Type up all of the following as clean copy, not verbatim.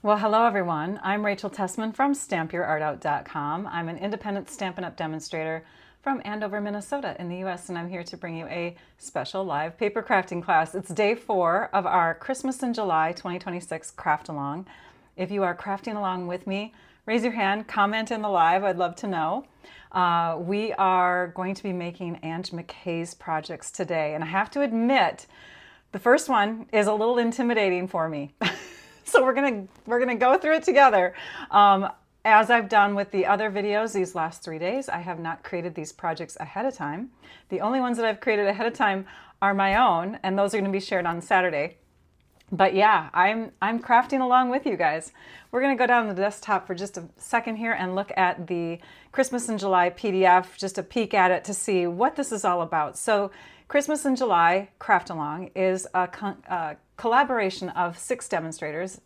Well, hello everyone. I'm Rachel Tessman from StampYourArtOut.com. I'm an independent Stampin' Up! Demonstrator from Andover, Minnesota in the US, and I'm here to bring you a special live paper crafting class. It's day 4 of our Christmas in July 2026 craft along. If you are crafting along with me, raise your hand, comment in the live, I'd love to know. We are going to be making Ange McKay's projects today, and I have to admit, the first one is a little intimidating for me. So we're gonna go through it together. As I've done with the other videos these last 3 days, I have not created these projects ahead of time. The only ones that I've created ahead of time are my own, and those are gonna be shared on Saturday. But yeah, I'm crafting along with you guys. We're gonna go down to the desktop for just a second here and look at the Christmas in July PDF, just a peek at it to see what this is all about. So Christmas in July Craft Along is a collaboration of 6 demonstrators,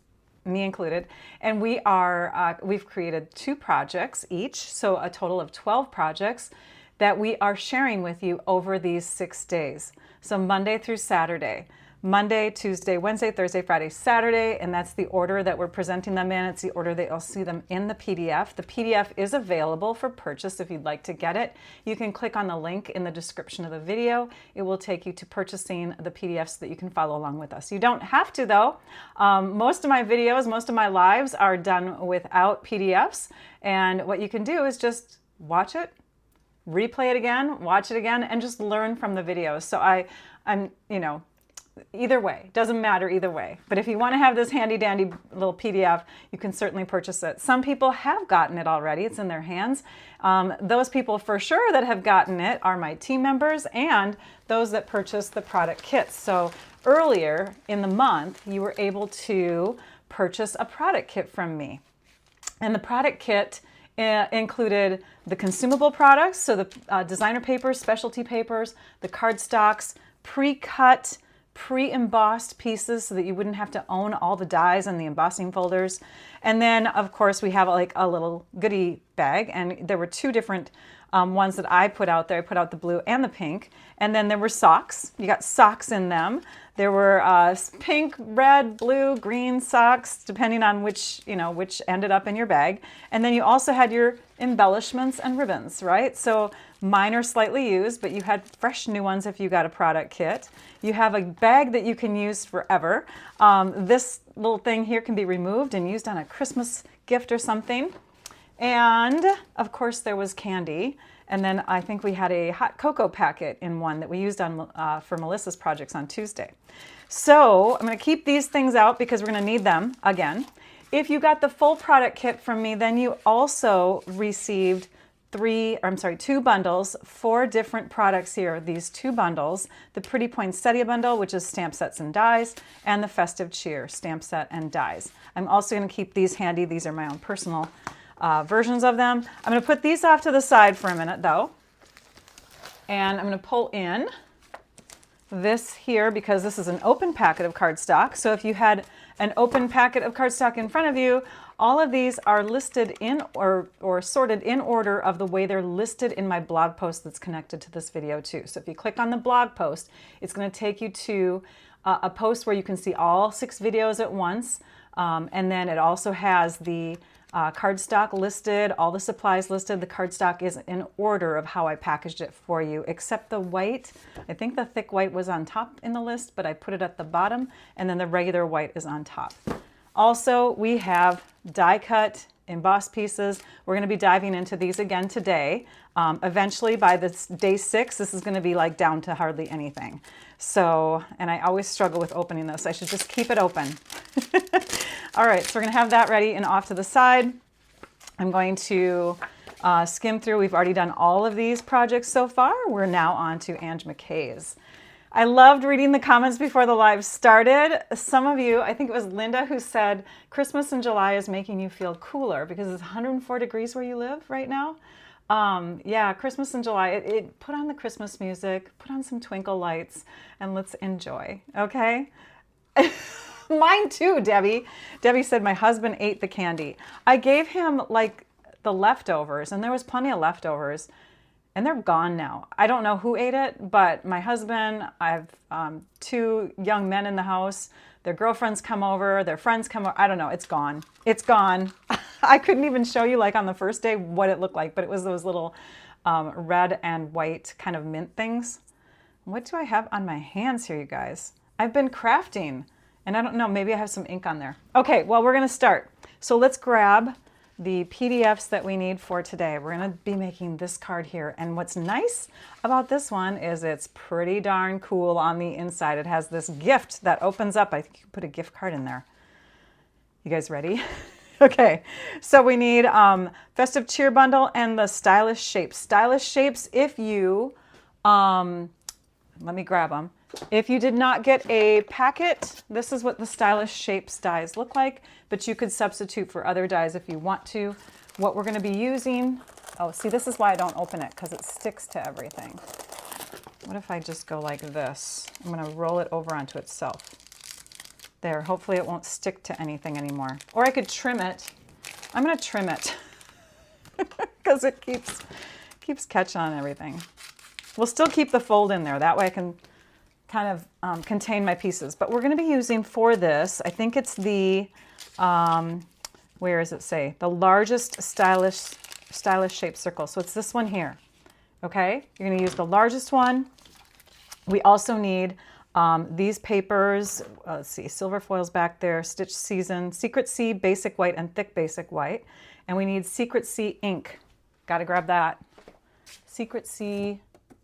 me included, and we've created 2 projects each, so a total of 12 projects that we are sharing with you over these 6 days. So Monday through Saturday. Monday, Tuesday, Wednesday, Thursday, Friday, Saturday, and that's the order that we're presenting them in. It's the order that you'll see them in the PDF. The PDF is available for purchase if you'd like to get it. You can click on the link in the description of the video. It will take you to purchasing the PDF so that you can follow along with us. You don't have to though. Most of my videos, most of my lives are done without PDFs, and what you can do is just watch it, replay it again, watch it again, and just learn from the videos. So I'm either way, doesn't matter either way. But if you want to have this handy dandy little PDF, you can certainly purchase it. Some people have gotten it already, it's in their hands. Those people for sure that have gotten it are my team members and those that purchase the product kits. So earlier in the month, you were able to purchase a product kit from me. And the product kit included the consumable products, so the designer papers, specialty papers, the cardstocks, pre-cut, pre-embossed pieces so that you wouldn't have to own all the dies and the embossing folders. And then of course we have like a little goodie bag, and there were 2 different ones that I put out there. I put out the blue and the pink. And then there were socks. You got socks in them. There were pink, red, blue, green socks, depending on which ended up in your bag. And then you also had your embellishments and ribbons, right? So mine are slightly used, but you had fresh new ones if you got a product kit. You have a bag that you can use forever. This little thing here can be removed and used on a Christmas gift or something. And of course there was candy. And then I think we had a hot cocoa packet in one that we used on for Melissa's projects on Tuesday. So I'm going to keep these things out because we're going to need them again. If you got the full product kit from me, then you also received 2 bundles, 4 different products here. These 2 bundles, the Pretty Poinsettia bundle, which is stamp sets and dies, and the Festive Cheer stamp set and dies. I'm also going to keep these handy. These are my own personal versions of them. I'm going to put these off to the side for a minute though, and I'm going to pull in this here because this is an open packet of cardstock. So if you had an open packet of cardstock in front of you, all of these are listed in or sorted in order of the way they're listed in my blog post that's connected to this video too. So if you click on the blog post, it's going to take you to a post where you can see all 6 videos at once, and then it also has the cardstock listed, all the supplies listed. The cardstock is in order of how I packaged it for you, except the white. I think the thick white was on top in the list, but I put it at the bottom, and then the regular white is on top. Also, we have die cut embossed pieces. We're going to be diving into these again today. Eventually by this day 6, this is going to be like down to hardly anything. So, and I always struggle with opening this. I should just keep it open. All right, so we're going to have that ready and off to the side. I'm going to skim through. We've already done all of these projects so far. We're now on to Ange McKay's. I loved reading the comments before the live started. Some of you, I think it was Linda, who said Christmas in July is making you feel cooler because it's 104 degrees where you live right now. Yeah, Christmas in July, put on the Christmas music, put on some twinkle lights, and let's enjoy, okay? Mine too, Debbie. Debbie said my husband ate the candy. I gave him like the leftovers, and there was plenty of leftovers, and they're gone now. I don't know who ate it, but my husband, I have 2 young men in the house. their girlfriends come over, their friends come over. I don't know. It's gone. It's gone. I couldn't even show you like on the first day what it looked like, but it was those little red and white kind of mint things. What do I have on my hands here, you guys? I've been crafting, and I don't know, maybe I have some ink on there. Okay, well, we're going to start. So let's grab the PDFs that we need for today. We're going to be making this card here. And what's nice about this one is it's pretty darn cool on the inside. It has this gift that opens up. I think you can put a gift card in there. You guys ready? Okay, so we need Festive Cheer Bundle and the Stylish Shapes. Stylish Shapes, if you, let me grab them. If you did not get a packet, this is what the Stylish Shapes dies look like, but you could substitute for other dies if you want to. What we're going to be using, oh, see, this is why I don't open it, because it sticks to everything. What if I just go like this? I'm going to roll it over onto itself. There, hopefully it won't stick to anything anymore. Or I could trim it. I'm going to trim it because it keeps catching on everything. We'll still keep the fold in there. That way I can kind of contain my pieces. But we're going to be using for this, I think it's the, where does it say? The largest stylish shape circle. So it's this one here. Okay? You're going to use the largest one. We also need these papers. Let's see, silver foils back there, Stitch Season, Secret Sea Basic White and Thick Basic White. And we need Secret Sea ink. Got to grab that. Secret Sea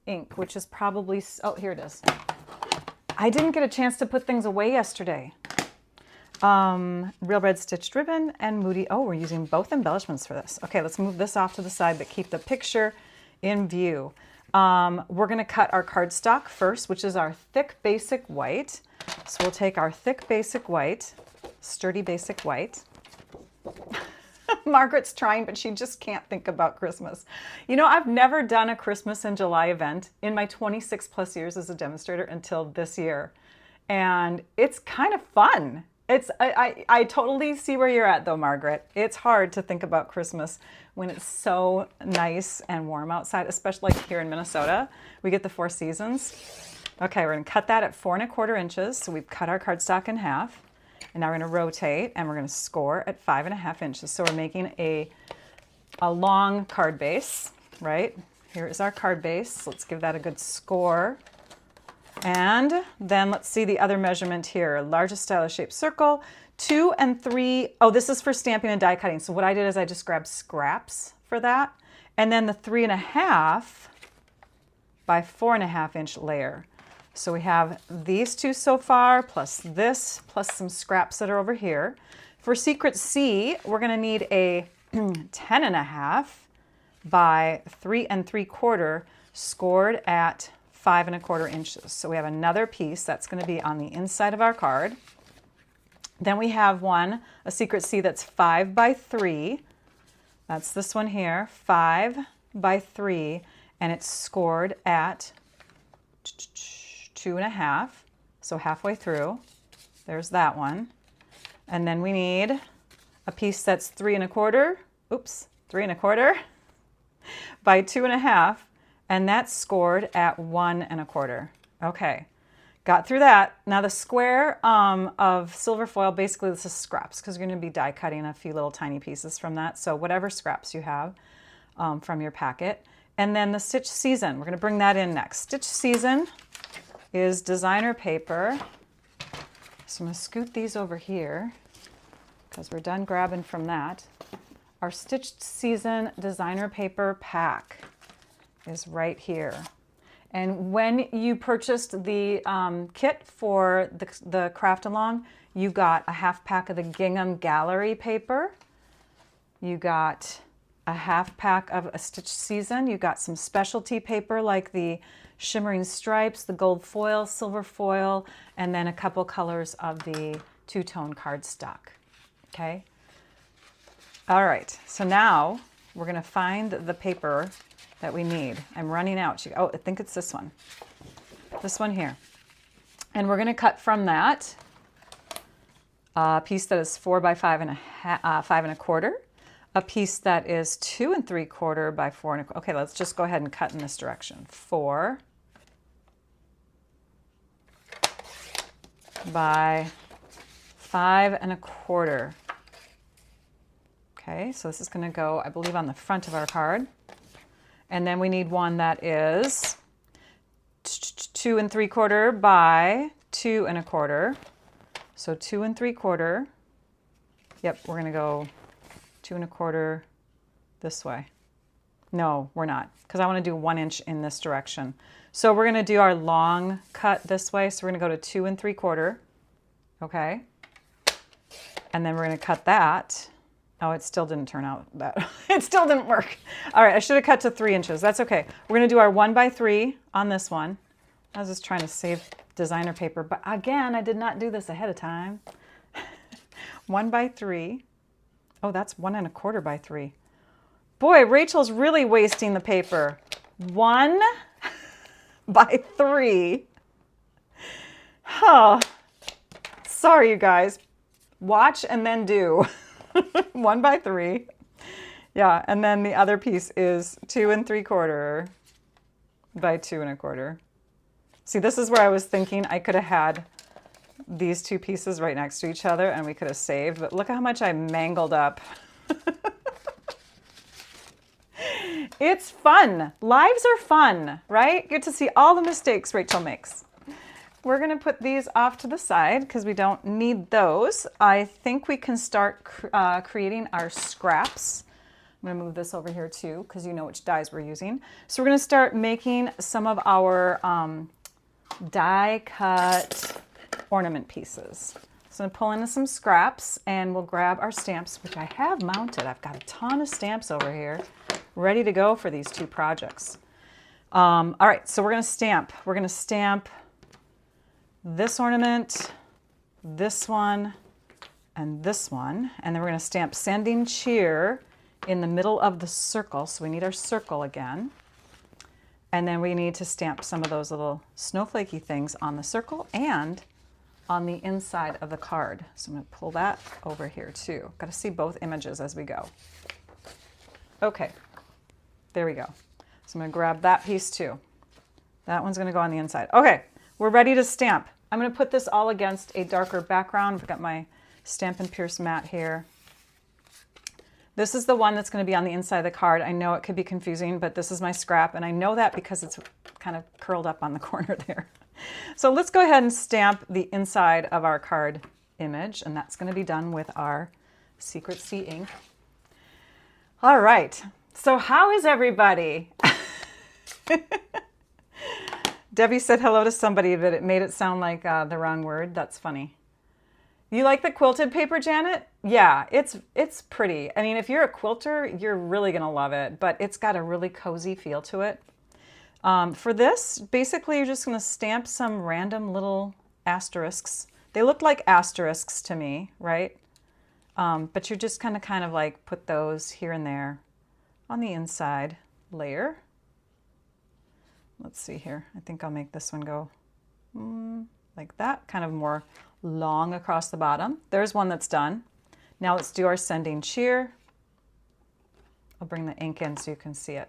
ink, which is probably, oh, here it is. I didn't get a chance to put things away yesterday. Real Red Stitched Ribbon and Moody. Oh, we're using both embellishments for this. Okay, let's move this off to the side, but keep the picture in view. We're going to cut our cardstock first, which is our thick basic white. So we'll take our thick basic white, sturdy basic white. Margaret's trying, but she just can't think about Christmas. You know, I've never done a Christmas in July event in my 26 plus years as a demonstrator until this year. And it's kind of fun. I totally see where you're at though, Margaret. It's hard to think about Christmas when it's so nice and warm outside, especially like here in Minnesota. We get the 4 seasons. Okay, we're gonna cut that at 4 1/4 inches. So we've cut our cardstock in half. And now we're going to rotate and we're going to score at 5 1/2 inches. So we're making a long card base, right? Here is our card base. Let's give that a good score. And then let's see the other measurement here. Largest stylish shape circle, 2 and 3. Oh, this is for stamping and die cutting. So what I did is I just grabbed scraps for that. And then the 3 1/2 by 4 1/2 inch layer. So we have these two so far, plus this, plus some scraps that are over here. For Secret Sea, we're going to need a 10 1/2 by 3 3/4 scored at 5 1/4 inches. So we have another piece that's going to be on the inside of our card. Then we have one, a Secret Sea that's 5 by 3. That's this one here, 5 by 3, and it's scored at 2 1/2, so halfway through. There's that one. And then we need a piece that's 3 1/4, 3 1/4 by 2 1/2, and that's scored at 1 1/4. Okay, got through that. Now the square of silver foil, basically this is scraps, because you're going to be die cutting a few little tiny pieces from that. So whatever scraps you have from your packet. And then the Stitch Season, we're going to bring that in next. Stitch Season is designer paper. So I'm going to scoot these over here because we're done grabbing from that. Our Stitched Season designer paper pack is right here. And when you purchased the kit for the craft along, you got a 1/2 pack of the gingham gallery paper. You got a 1/2 pack of a Stitch Season. You got some specialty paper like the shimmering stripes, the gold foil, silver foil, and then a couple colors of the 2-tone cardstock. Okay. All right. So now we're going to find the paper that we need. I'm running out. Oh, I think it's this one. This one here. And we're going to cut from that a piece that is 4 by 5 1/4. A piece that is 2 3/4 by 4 1/4. Okay, let's just go ahead and cut in this direction. 4 by 5¼ Okay, so this is going to go, I believe, on the front of our card. And then we need one that is 2¾ by 2¼ So 2¾ Yep, we're going to go 2¼ this way. No, we're not, because I want to do 1 inch in this direction. So we're going to do our long cut this way. So we're going to go to 2¾ Okay. And then we're going to cut that. Oh, it still didn't turn out that. It still didn't work. All right, I should have cut to 3 inches. That's okay. We're going to do our 1x3 on this one. I was just trying to save designer paper, but again, I did not do this ahead of time. 1x3. Oh, that's 1¼ by 3. Boy, Rachel's really wasting the paper. 1 by 3. Oh, sorry, you guys. Watch and then do. 1 by 3. Yeah, and then the other piece is 2¾ by 2¼ See, this is where I was thinking I could have had these two pieces right next to each other and we could have saved, but look how much I mangled up. It's fun. Lives are fun, right? Get to see all the mistakes Rachel makes. We're going to put these off to the side because we don't need those. I think we can start creating our scraps. I'm going to move this over here too because you know which dies we're using. So we're going to start making some of our die cut ornament pieces. So I'm going to pull into some scraps and we'll grab our stamps, which I have mounted. I've got a ton of stamps over here ready to go for these two projects. All right, so we're going to stamp. We're going to stamp this ornament, this one, and this one. And then we're going to stamp sending cheer in the middle of the circle. So we need our circle again. And then we need to stamp some of those little snowflakey things on the circle and on the inside of the card. So I'm going to pull that over here too. Got to see both images as we go. Okay, there we go. So I'm going to grab that piece too. That one's going to go on the inside. Okay. We're ready to stamp. I'm going to put this all against a darker background. I've got my Stampin' Pierce mat here. This is the one that's going to be on the inside of the card. I know it could be confusing, but this is my scrap, and I know that because it's kind of curled up on the corner there. So let's go ahead and stamp the inside of our card image, and that's going to be done with our Secret Sea ink. All right, so how is everybody? Debbie said hello to somebody, but it made it sound like the wrong word. That's funny. You like the quilted paper, Janet? Yeah, it's pretty. I mean, if you're a quilter, you're really going to love it, but it's got a really cozy feel to it. For this, basically, you're just going to stamp some random little asterisks. They look like asterisks to me, right? But you're just kind of like put those here and there on the inside layer. Let's see here. I think I'll make this one go like that, kind of more long across the bottom. There's one that's done. Now let's do our sending cheer. I'll bring the ink in so you can see it.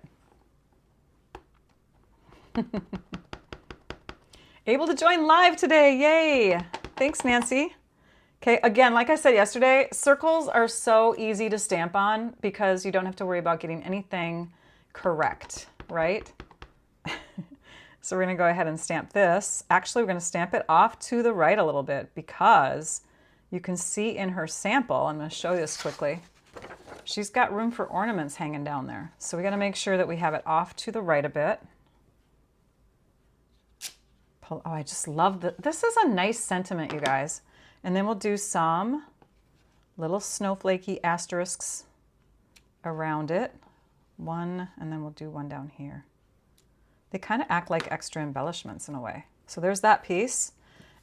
Able to join live today, yay! Thanks, Nancy. Okay, again, like I said yesterday, circles are so easy to stamp on because you don't have to worry about getting anything correct, right? So we're going to go ahead and stamp this. Actually, we're going to stamp it off to the right a little bit because you can see in her sample, I'm going to show you this quickly, she's got room for ornaments hanging down there. So we got to make sure that we have it off to the right a bit. Oh, I just love this is a nice sentiment, you guys. And then we'll do some little snowflakey asterisks around it. One, and then we'll do one down here. They kind of act like extra embellishments in a way. So there's that piece.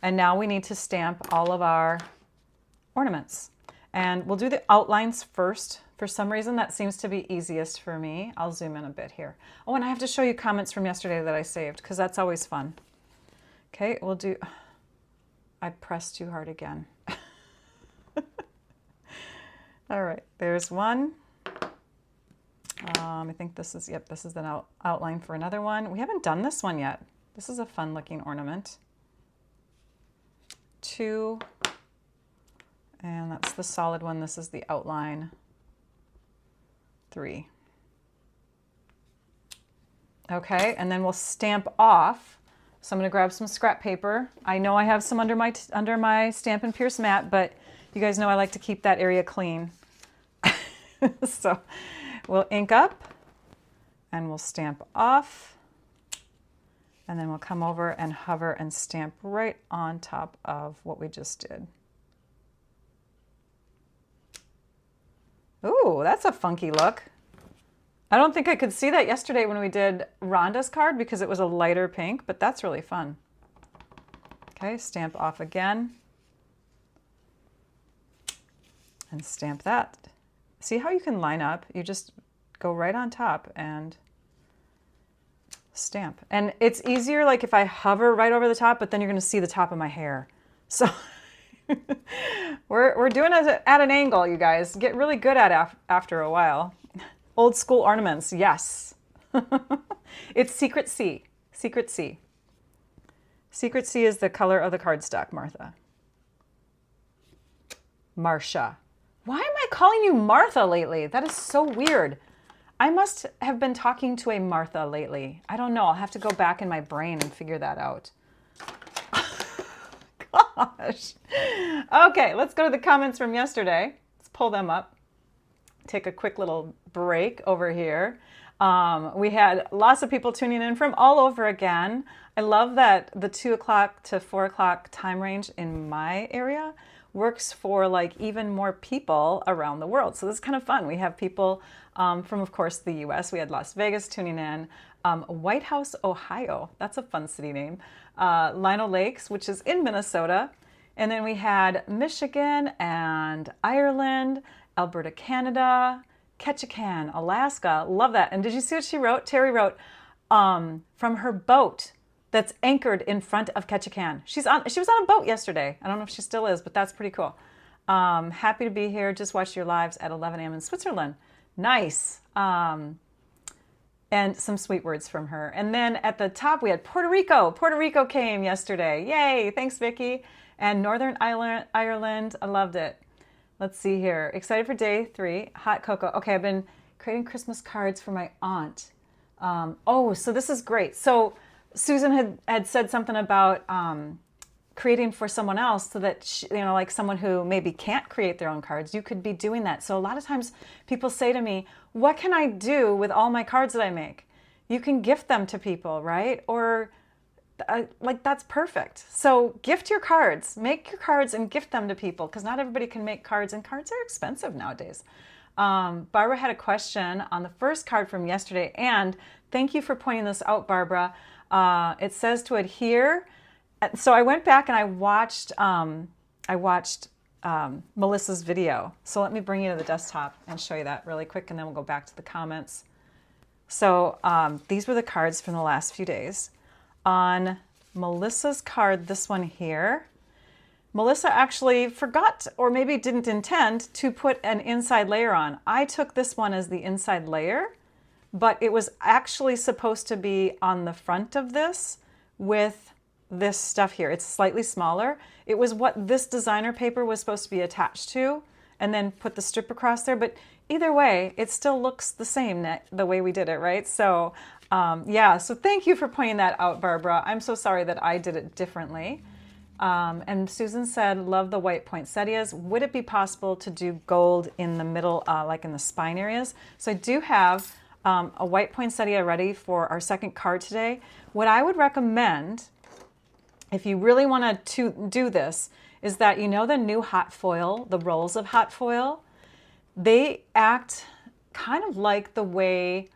And now we need to stamp all of our ornaments. And we'll do the outlines first. For some reason, that seems to be easiest for me. I'll zoom in a bit here. Oh, and I have to show you comments from yesterday that I saved because that's always fun. Okay, we'll do, I pressed too hard again. All right, there's one. I think this is, yep, this is the outline for another one. We haven't done this one yet. This is a fun looking ornament. Two. And that's the solid one. This is the outline 3. Okay, and then we'll stamp off. So I'm going to grab some scrap paper. I know I have some under my Stampin' Pierce mat, but you guys know I like to keep that area clean. So we'll ink up and we'll stamp off. And then we'll come over and hover and stamp right on top of what we just did. Ooh, that's a funky look. I don't think I could see that yesterday when we did Rhonda's card because it was a lighter pink, but that's really fun. Okay, stamp off again. And stamp that. See how you can line up? You just go right on top and stamp. And it's easier like if I hover right over the top, but then you're going to see the top of my hair. So we're doing it at an angle, you guys. Get really good at it after a while. Old school ornaments, yes. It's Secret C. Secret C. Secret C is the color of the cardstock, Martha. Marcia. Why am I calling you Martha lately? That is so weird. I must have been talking to a Martha lately. I don't know. I'll have to go back in my brain and figure that out. Gosh. Okay, let's go to the comments from yesterday. Let's pull them up. Take a quick little break over here. We had lots of people tuning in from all over again. I love that the 2 o'clock to 4 o'clock time range in my area works for like even more people around the world. So this is kind of fun. We have people from, of course, the US. We had Las Vegas tuning in. White House, Ohio. That's a fun city name. Lino Lakes, which is in Minnesota. And then we had Michigan and Ireland, Alberta, Canada, Ketchikan, Alaska. Love that. And did you see what she wrote? Terry wrote from her boat that's anchored in front of Ketchikan. She was on a boat yesterday. I don't know if she still is, but that's pretty cool. Happy to be here. Just watched your lives at 11 a.m. in Switzerland. Nice. And some sweet words from her. And then at the top, we had Puerto Rico. Puerto Rico came yesterday. Yay. Thanks, Vicki. And Northern Ireland. I loved it. Let's see here. Excited for day 3. Hot cocoa. Okay, I've been creating Christmas cards for my aunt. Oh, so this is great. So Susan had said something about creating for someone else so that, she, you know, like someone who maybe can't create their own cards, you could be doing that. So a lot of times people say to me, what can I do with all my cards that I make? You can gift them to people, right? Or like that's perfect. So gift your cards, make your cards and gift them to people because not everybody can make cards and cards are expensive nowadays. Barbara had a question on the first card from yesterday and thank you for pointing this out, Barbara. It says to adhere. So I went back and I watched Melissa's video. So let me bring you to the desktop and show you that really quick and then we'll go back to the comments. So these were the cards from the last few days. On Melissa's card, this one here, Melissa actually forgot or maybe didn't intend to put an inside layer on. I took this one as the inside layer, but it was actually supposed to be on the front of this with this stuff here. It's slightly smaller. It was what this designer paper was supposed to be attached to and then put the strip across there. But either way, it still looks the same the way we did it, right? So yeah, so thank you for pointing that out, Barbara. I'm so sorry that I did it differently. And Susan said, love the white poinsettias. Would it be possible to do gold in the middle, like in the spine areas? So I do have a white poinsettia ready for our second card today. What I would recommend, if you really want to do this, is that you know the new hot foil, the rolls of hot foil, they act kind of like the way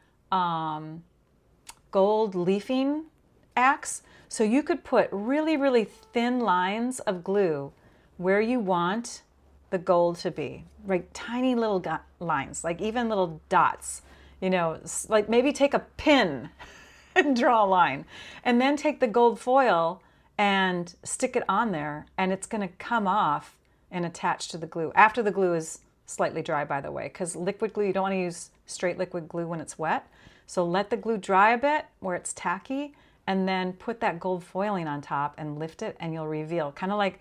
gold leafing acts. So you could put really, really thin lines of glue where you want the gold to be, right? Tiny little lines, like even little dots, you know, like maybe take a pin and draw a line and then take the gold foil and stick it on there and it's going to come off and attach to the glue after the glue is slightly dry, by the way, because liquid glue, you don't want to use straight liquid glue when it's wet. So let the glue dry a bit where it's tacky and then put that gold foiling on top and lift it and you'll reveal kind of like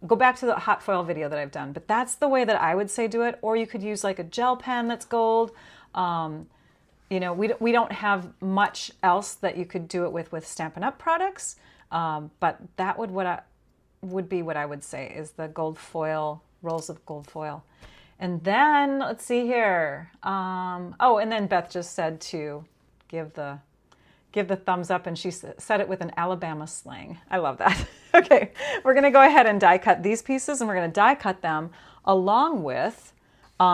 go back to the hot foil video that I've done, but that's the way that I would say do it. Or you could use like a gel pen that's gold. You know, we don't have much else that you could do it with Stampin' Up! Products, but that would be what I would say is the gold foil, rolls of gold foil. And then, let's see here. Oh, and then Beth just said to give the thumbs up, and she said it with an Alabama slang. I love that. Okay, we're going to go ahead and die cut these pieces, and we're going to die cut them along with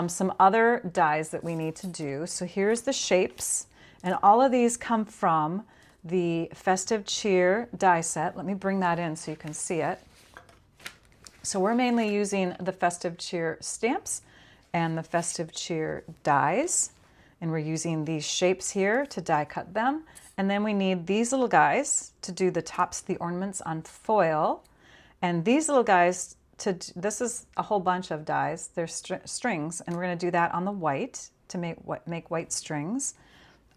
some other dies that we need to do. So here's the shapes, and all of these come from the Festive Cheer die set. Let me bring that in so you can see it. So we're mainly using the Festive Cheer stamps and the Festive Cheer dies, and we're using these shapes here to die cut them. And then we need these little guys to do the tops of the ornaments on foil, and these little guys this is a whole bunch of dies. They're strings, and we're going to do that on the white to make white strings.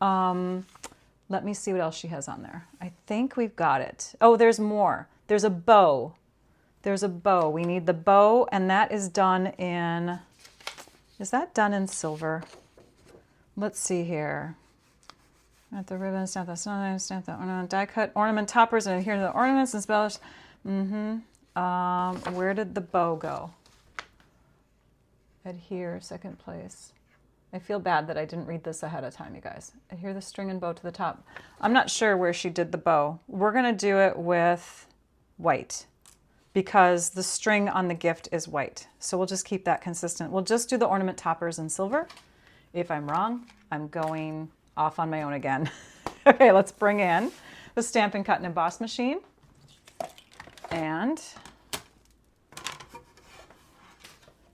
Let me see what else she has on there. I think we've got it. Oh, there's more. There's a bow. There's a bow. We need the bow, and that is done in, is that done in silver? Let's see here. At the ribbon, stamp the snow, stamp the ornament, die cut ornament toppers, and adhere to the ornaments and spells. Where did the bow go? Adhere, second place. I feel bad that I didn't read this ahead of time, you guys. Adhere the string and bow to the top. I'm not sure where she did the bow. We're going to do it with white because the string on the gift is white. So we'll just keep that consistent. We'll just do the ornament toppers in silver. If I'm wrong, I'm going off on my own again. Okay, let's bring in the Stampin' Cut and Emboss machine. And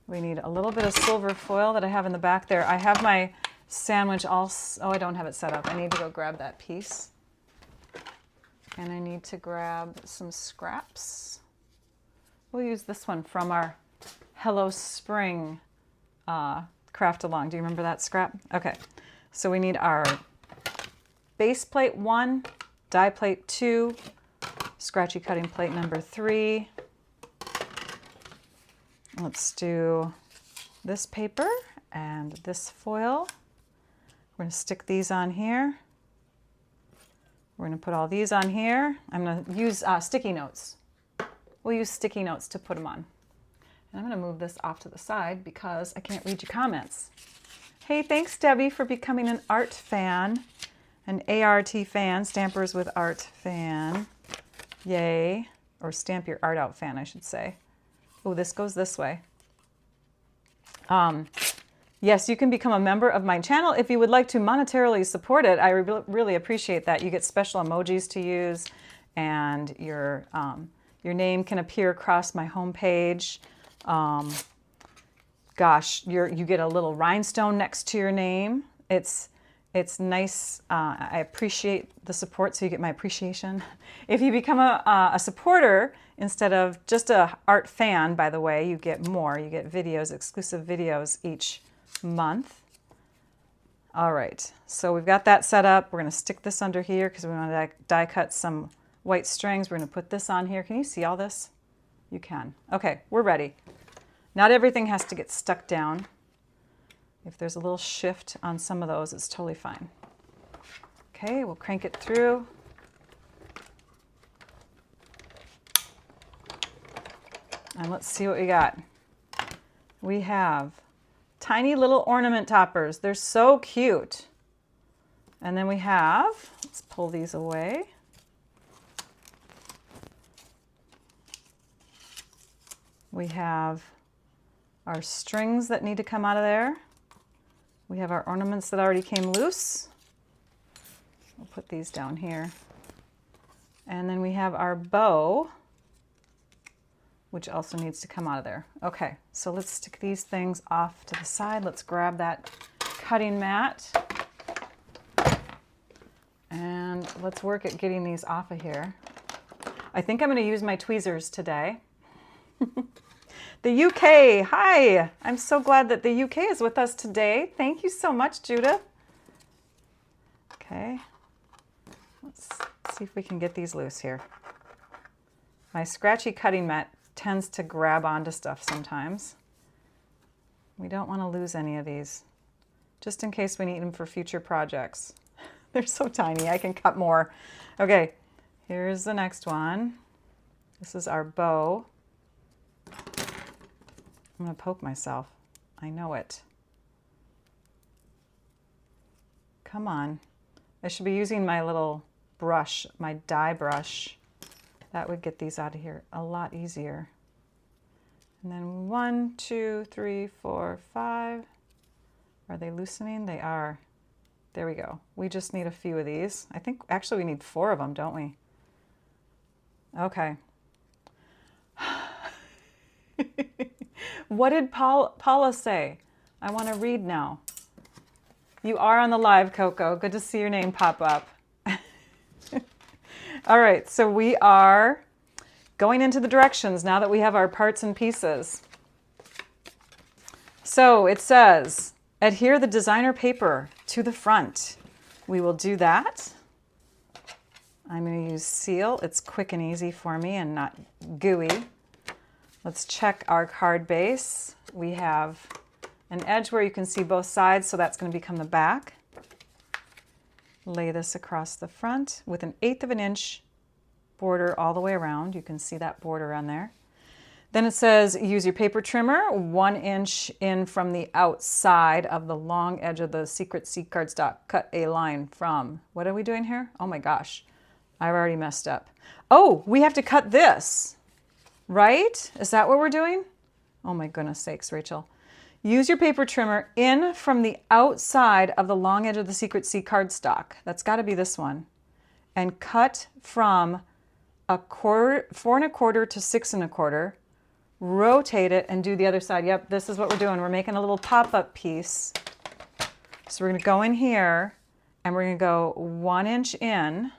we need a little bit of silver foil that I have in the back there. I have my sandwich oh, I don't have it set up. I need to go grab that piece. And I need to grab some scraps. We'll use this one from our Hello Spring craft along. Do you remember that scrap? Okay, so we need our base plate 1, die plate 2, scratchy cutting plate number 3. Let's do this paper and this foil. We're going to stick these on here. We're going to put all these on here. I'm going to use sticky notes. We'll use sticky notes to put them on. And I'm going to move this off to the side because I can't read your comments. Hey, thanks Debbie for becoming an art fan, an ART fan, Stampers with Art fan. Yay. Or Stamp Your Art Out fan, I should say. Oh, this goes this way. Yes, you can become a member of my channel if you would like to monetarily support it. I really appreciate that. You get special emojis to use, and your name can appear across my homepage. Gosh, you get a little rhinestone next to your name. It's nice. I appreciate the support, so you get my appreciation. If you become a supporter instead of just a art fan, by the way, you get more. You get videos, exclusive videos each month. All right, so we've got that set up. We're going to stick this under here because we want to die cut some white strings. We're going to put this on here. Can you see all this? You can. Okay, we're ready. Not everything has to get stuck down. If there's a little shift on some of those, it's totally fine. Okay, we'll crank it through. And let's see what we got. We have tiny little ornament toppers. They're so cute. And then we have, let's pull these away. We have our strings that need to come out of there. We have our ornaments that already came loose. We'll put these down here. And then we have our bow, which also needs to come out of there. Okay, so let's stick these things off to the side. Let's grab that cutting mat. And let's work at getting these off of here. I think I'm going to use my tweezers today. The UK, hi! I'm so glad that the UK is with us today. Thank you so much, Judith. Okay, let's see if we can get these loose here. My scratchy cutting mat tends to grab onto stuff sometimes. We don't want to lose any of these, just in case we need them for future projects. They're so tiny, I can cut more. Okay, here's the next one. This is our bow. I'm going to poke myself. I know it. Come on. I should be using my little brush, my die brush. That would get these out of here a lot easier. And then 1, 2, 3, 4, 5. Are they loosening? They are. There we go. We just need a few of these. I think actually we need 4 of them, don't we? Okay. What did Paula say? I want to read now. You are on the live, Coco. Good to see your name pop up. All right, so we are going into the directions now that we have our parts and pieces. So it says, adhere the designer paper to the front. We will do that. I'm going to use seal. It's quick and easy for me and not gooey. Let's check our card base. We have an edge where you can see both sides, so that's going to become the back. Lay this across the front with an 1/8 of an inch border all the way around. You can see that border on there. Then it says use your paper trimmer 1 inch in from the outside of the long edge of the secret seed cardstock. Cut a line from. What are we doing here? Oh my gosh, I've already messed up. Oh, we have to cut this, right? Is that what we're doing? Oh my goodness sakes, Rachel. Use your paper trimmer in from the outside of the long edge of the secret seed cardstock. That's got to be this one. And cut from 4 1/4 to 6 1/4. Rotate it and do the other side. Yep, this is what we're doing. We're making a little pop-up piece. So we're going to go in here and we're going to go 1 inch in.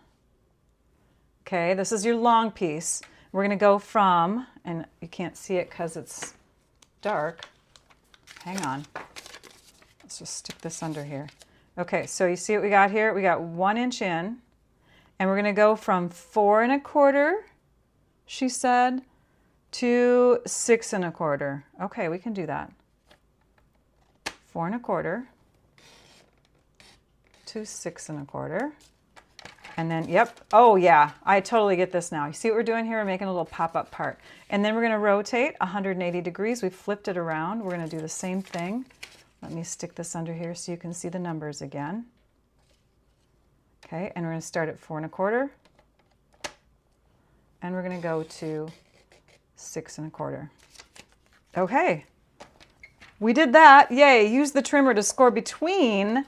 Okay, this is your long piece. We're going to go from, and you can't see it because it's dark. Hang on. Let's just stick this under here. Okay, so you see what we got here? We got 1 inch in, and we're going to go from 4 1/4, she said, to 6 1/4. Okay, we can do that. 4 1/4 to 6 1/4. And then, yep, oh yeah, I totally get this now. You see what we're doing here? We're making a little pop-up part. And then we're going to rotate 180 degrees. We've flipped it around. We're going to do the same thing. Let me stick this under here so you can see the numbers again. Okay, and we're going to start at 4 1/4. And we're going to go to 6 1/4. Okay, we did that. Yay, use the trimmer to score between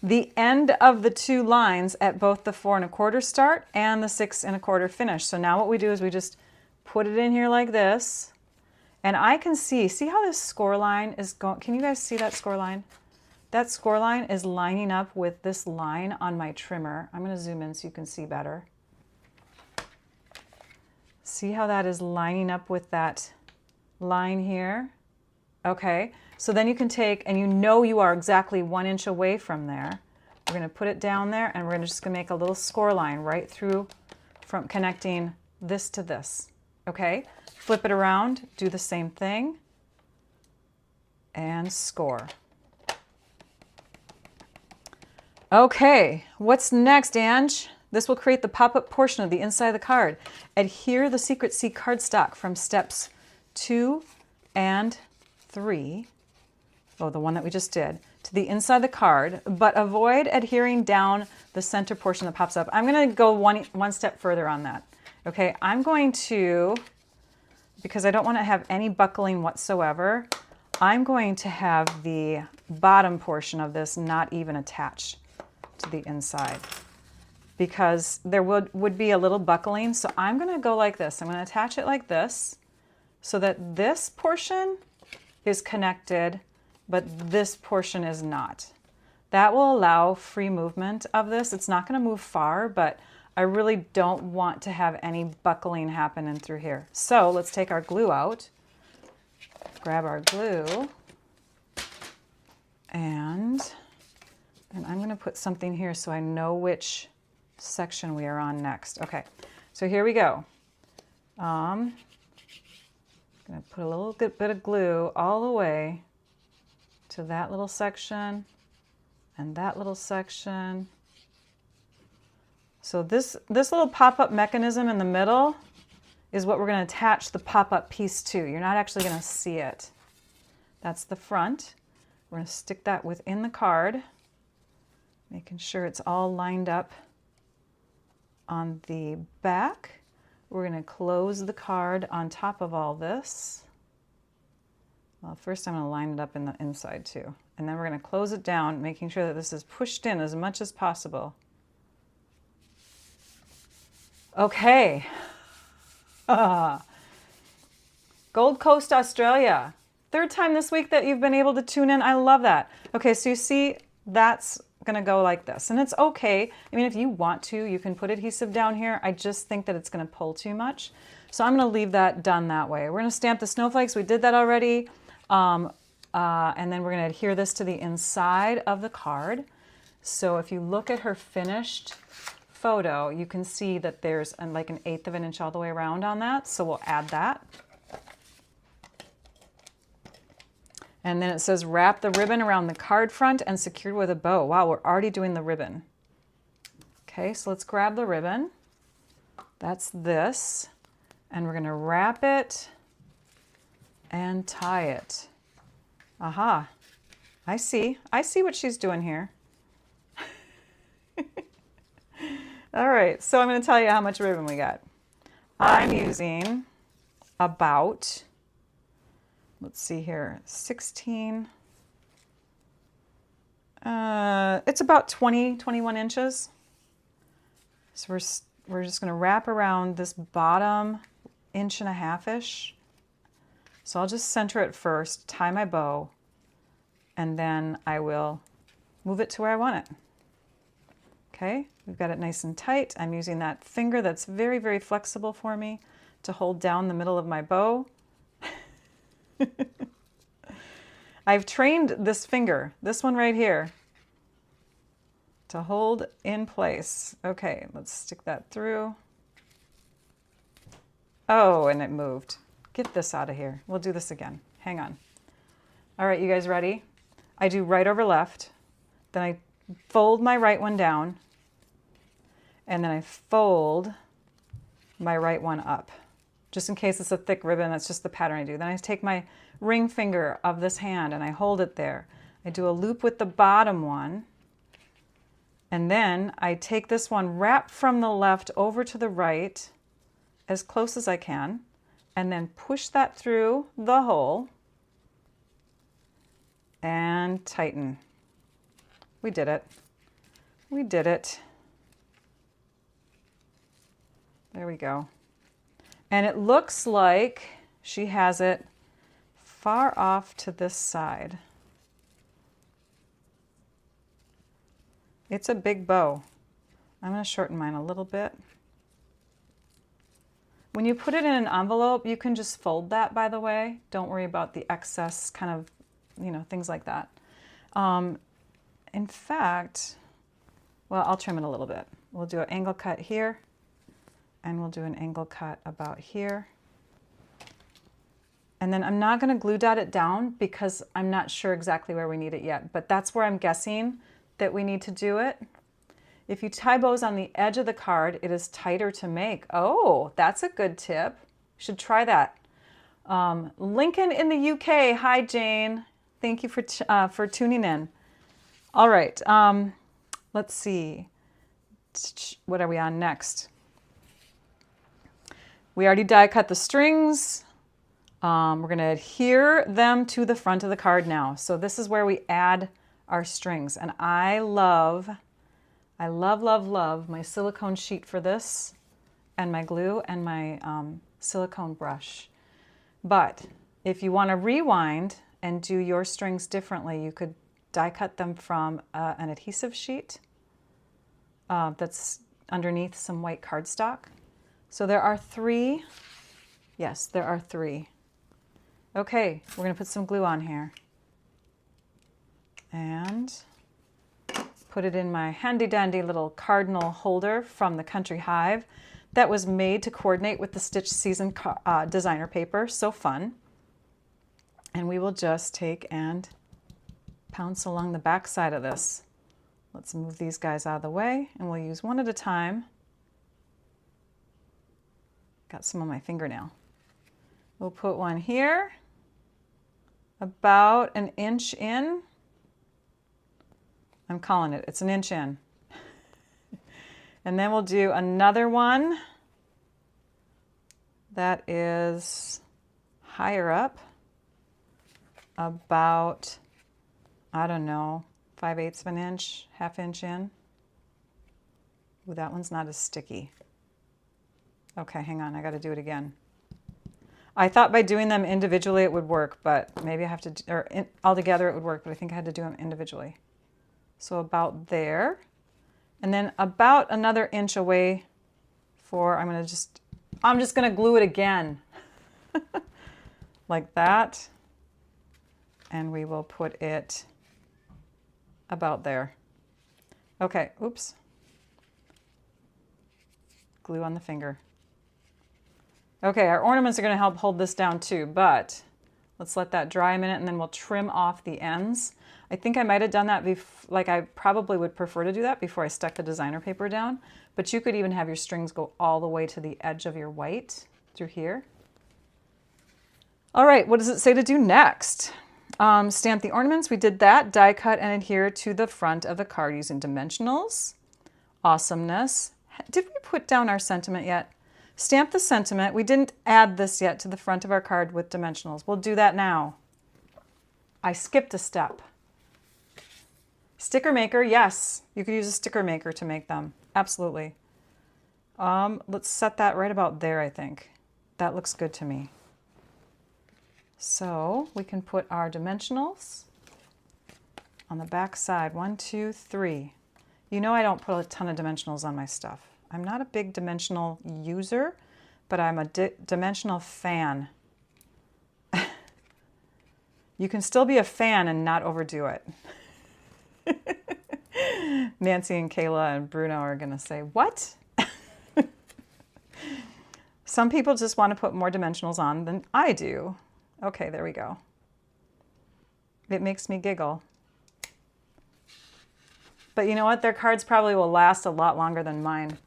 the end of the 2 lines at both the 4 1/4 start and the 6 1/4 finish. So now what we do is we just put it in here like this, and I can see how this score line is going. Can you guys see that score line? That score line is lining up with this line on my trimmer. I'm going to zoom in so you can see better. See how that is lining up with that line here? Okay, so then you can take, and you know you are exactly 1 inch away from there. We're going to put it down there, and we're just going to make a little score line right through from connecting this to this. Okay, flip it around, do the same thing, and score. Okay, what's next, Ange? This will create the pop-up portion of the inside of the card. Adhere the secret seed cardstock from steps 2 and 3, oh, the one that we just did, to the inside of the card, but avoid adhering down the center portion that pops up. I'm going to go one step further on that. Okay, I'm going to, because I don't want to have any buckling whatsoever, I'm going to have the bottom portion of this not even attached to the inside, because there would be a little buckling. So I'm going to go like this. I'm going to attach it like this so that this portion is connected, but this portion is not. That will allow free movement of this. It's not going to move far, but I really don't want to have any buckling happening through here. So let's take our glue out, grab our glue, and I'm going to put something here so I know which section we are on next. Okay, so here we go. I'm going to put a little bit of glue all the way to that little section and that little section. So this little pop-up mechanism in the middle is what we're going to attach the pop-up piece to. You're not actually going to see it. That's the front. We're going to stick that within the card, making sure it's all lined up on the back. We're going to close the card on top of all this. Well, first I'm going to line it up in the inside too. And then we're going to close it down, making sure that this is pushed in as much as possible. Okay. Gold Coast, Australia. Third time this week that you've been able to tune in. I love that. Okay, so you see that's going to go like this. And it's okay. I mean, if you want to, you can put adhesive down here. I just think that it's going to pull too much. So I'm going to leave that done that way. We're going to stamp the snowflakes. We did that already. And then we're going to adhere this to the inside of the card. So if you look at her finished photo, you can see that there's like 1/8 of an inch all the way around on that. So we'll add that. And then it says wrap the ribbon around the card front and secure with a bow. Wow, we're already doing the ribbon. Okay, so let's grab the ribbon. That's this. And we're going to wrap it and tie it. Aha, I see what she's doing here. All right, so I'm going to tell you how much ribbon we got. I'm using about, let's see here, 16. It's about 21 inches. So we're just going to wrap around this bottom 1.5-ish. So I'll just center it first, tie my bow, and then I will move it to where I want it. Okay, we've got it nice and tight. I'm using that finger that's very, very flexible for me to hold down the middle of my bow. I've trained this finger, this one right here, to hold in place. Okay, let's stick that through. Oh, and it moved. Get this out of here. We'll do this again. Hang on. All right, you guys ready? I do right over left. Then I fold my right one down. And then I fold my right one up. Just in case it's a thick ribbon, that's just the pattern I do. Then I take my ring finger of this hand and I hold it there. I do a loop with the bottom one. And then I take this one, wrap from the left over to the right as close as I can, and then push that through the hole and tighten. We did it. We did it. There we go. And it looks like she has it far off to this side. It's a big bow. I'm going to shorten mine a little bit. When you put it in an envelope, you can just fold that, by the way. Don't worry about the excess kind of, things like that. In fact, well, I'll trim it a little bit. We'll do an angle cut here, and we'll do an angle cut about here. And then I'm not going to glue dot it down because I'm not sure exactly where we need it yet, but that's where I'm guessing that we need to do it. If you tie bows on the edge of the card, it is tighter to make. Oh, that's a good tip. Should try that. Lincoln in the UK. Hi, Jane. Thank you for tuning in. All right. Let's see. What are we on next? We already die cut the strings. We're going to adhere them to the front of the card now. So this is where we add our strings. And I love my silicone sheet for this, and my glue and my silicone brush. But if you want to rewind and do your strings differently, you could die cut them from an adhesive sheet that's underneath some white cardstock. So there are 3. Yes, there are 3. Okay, we're going to put some glue on here. And put it in my handy dandy little cardinal holder from the Country Hive that was made to coordinate with the Stitch Season designer paper. So fun. And we will just take and pounce along the back side of this. Let's move these guys out of the way, and we'll use one at a time. Got some on my fingernail. We'll put one here, about an inch in. I'm calling it, it's an inch in. And then we'll do another one that is higher up, about, I don't know, 5/8 of an inch, ½ inch in. Ooh, that one's not as sticky. Okay, hang on, I gotta do it again. I thought by doing them individually it would work, but maybe I have to, all together it would work, but I think I had to do them individually. So about there, and then about another inch away for, I'm just gonna glue it again. Like that. And we will put it about there. Okay, oops. Glue on the finger. Okay, our ornaments are going to help hold this down too, but let's let that dry a minute and then we'll trim off the ends. I think I might have done that like I probably would prefer to do that before I stuck the designer paper down, but you could even have your strings go all the way to the edge of your white through here. All right, what does it say to do next? Stamp the ornaments. We did that. Die cut and adhere to the front of the card using dimensionals. Awesomeness. Did we put down our sentiment yet? Stamp the sentiment. We didn't add this yet to the front of our card with dimensionals. We'll do that now. I skipped a step. Sticker maker, yes. You could use a sticker maker to make them. Absolutely. Let's set that right about there, I think. That looks good to me. So we can put our dimensionals on the back side. 1, 2, 3. You know I don't put a ton of dimensionals on my stuff. I'm not a big dimensional user, but I'm a dimensional fan. You can still be a fan and not overdo it. Nancy and Kayla and Bruno are going to say, what? Some people just want to put more dimensionals on than I do. Okay, there we go. It makes me giggle. But you know what? Their cards probably will last a lot longer than mine.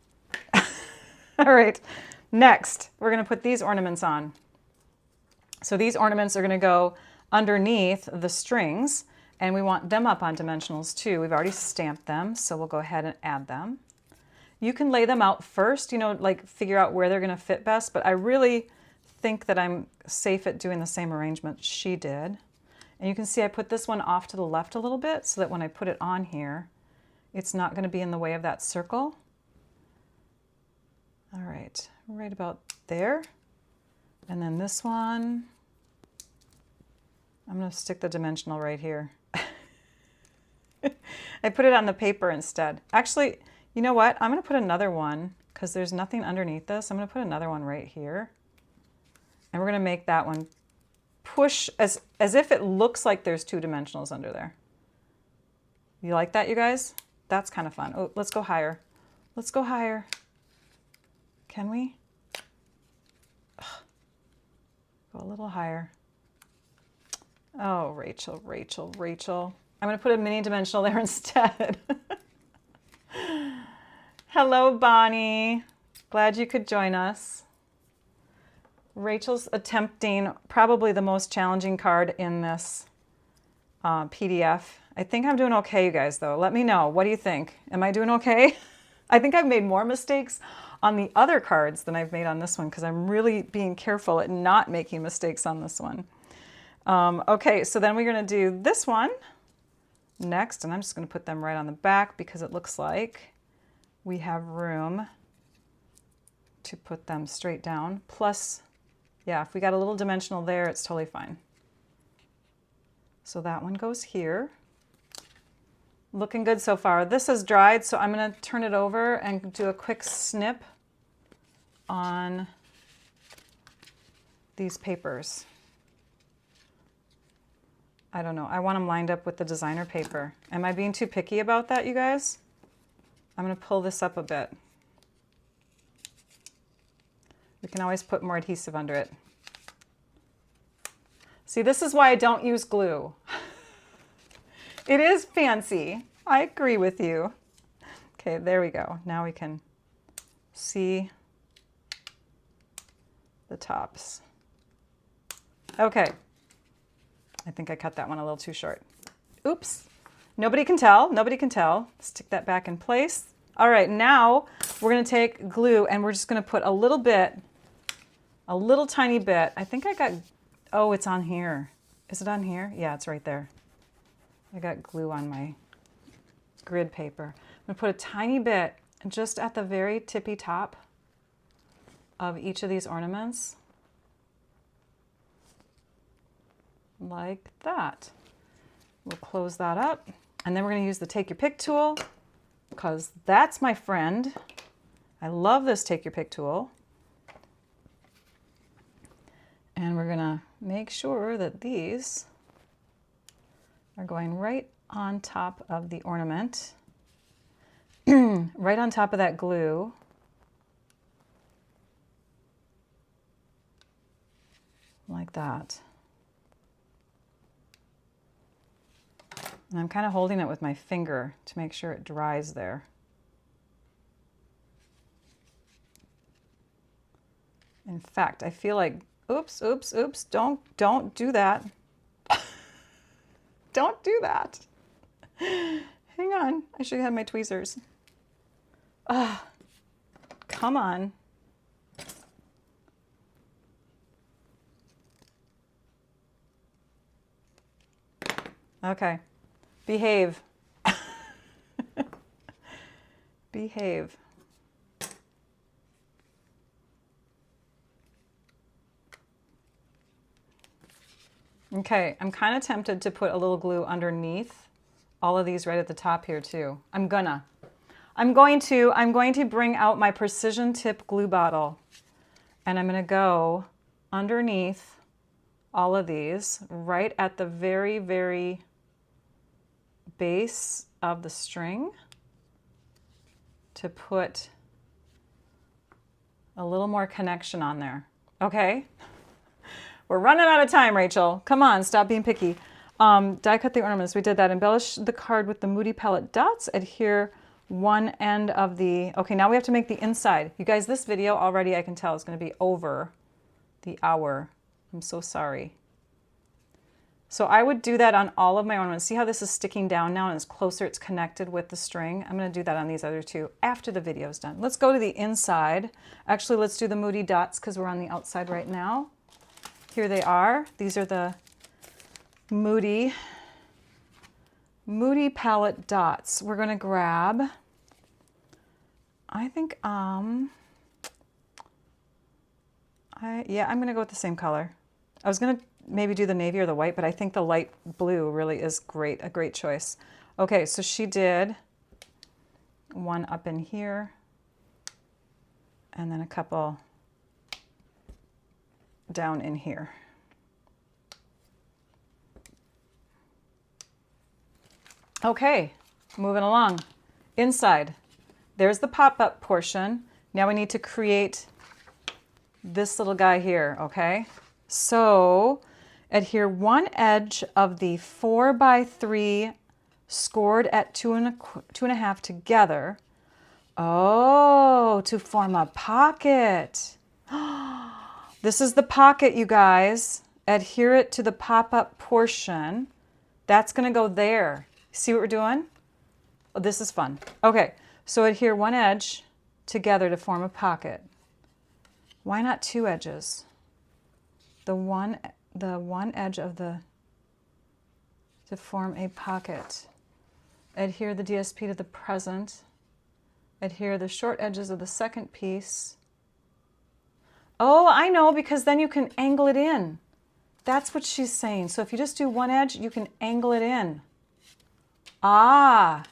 All right, next, we're going to put these ornaments on. So these ornaments are going to go underneath the strings, and we want them up on dimensionals too. We've already stamped them, so we'll go ahead and add them. You can lay them out first, you know, like figure out where they're going to fit best, but I really think that I'm safe at doing the same arrangement she did. And you can see I put this one off to the left a little bit so that when I put it on here, it's not going to be in the way of that circle. All right about there. And then this one, I'm going to stick the dimensional right here. I put it on the paper instead. Actually, you know what? I'm going to put another one because there's nothing underneath this. I'm going to put another one right here. And we're going to make that one push as if it looks like there's 2 dimensionals under there. You like that, you guys? That's kind of fun. Oh, let's go higher. Let's go higher. Can we? Ugh. Go a little higher. Oh, Rachel, Rachel, Rachel. I'm going to put a mini dimensional there instead. Hello, Bonnie. Glad you could join us. Rachel's attempting probably the most challenging card in this PDF. I think I'm doing okay, you guys, though. Let me know. What do you think? Am I doing okay? I think I've made more mistakes on the other cards than I've made on this one because I'm really being careful at not making mistakes on this one. Okay, so then we're going to do this one next, and I'm just going to put them right on the back because it looks like we have room to put them straight down. Plus, yeah, if we got a little dimensional there, it's totally fine. So that one goes here. Looking good so far. This is dried, so I'm going to turn it over and do a quick snip on these papers. I don't know. I want them lined up with the designer paper. Am I being too picky about that, you guys? I'm going to pull this up a bit. We can always put more adhesive under it. See, this is why I don't use glue. It is fancy. I agree with you. Okay, there we go. Now we can see the tops. Okay. I think I cut that one a little too short. Oops. Nobody can tell. Nobody can tell. Stick that back in place. All right, now we're going to take glue and we're just going to put a little bit, a little tiny bit. I think I got, oh, it's on here. Is it on here? Yeah, it's right there. I got glue on my grid paper. I'm going to put a tiny bit just at the very tippy top of each of these ornaments. Like that. We'll close that up. And then we're going to use the Take Your Pick tool because that's my friend. I love this Take Your Pick tool. And we're going to make sure that these are going right on top of the ornament, right on top of that glue. Like that. And I'm kind of holding it with my finger to make sure it dries there. In fact, I feel like, oops, oops, oops, don't do that. Don't do that. Hang on, I should have my tweezers. Ah, come on. Okay, behave. Behave. Okay, I'm kind of tempted to put a little glue underneath all of these right at the top here too. I'm going to bring out my precision tip glue bottle and I'm going to go underneath all of these right at the very, very base of the string to put a little more connection on there. Okay? We're running out of time, Rachel. Come on, stop being picky. Die cut the ornaments. We did that. Embellish the card with the Moody palette dots. Adhere one end of the... Okay, now we have to make the inside. You guys, this video already, I can tell, is going to be over the hour. I'm so sorry. So I would do that on all of my ornaments. See how this is sticking down now and it's closer, it's connected with the string? I'm going to do that on these other two after the video is done. Let's go to the inside. Actually, let's do the Moody dots because we're on the outside right now. Here they are. These are the Moody palette dots. We're going to grab, I think, I'm going to go with the same color. I was going to maybe do the navy or the white, but I think the light blue really is great, a great choice. Okay, so she did one up in here and then a couple down in here. Okay, moving along. Inside, there's the pop-up portion. Now we need to create this little guy here, okay? So adhere one edge of the 4x3 scored at 2.5 together. Oh, to form a pocket. This is the pocket, you guys. Adhere it to the pop-up portion. That's going to go there. See what we're doing? Oh, this is fun. Okay, so adhere one edge together to form a pocket. Why not two edges? The one edge of the to form a pocket. Adhere the DSP to the present. Adhere the short edges of the second piece. Oh, I know, because then you can angle it in. That's what she's saying. So if you just do one edge, you can angle it in. Ah,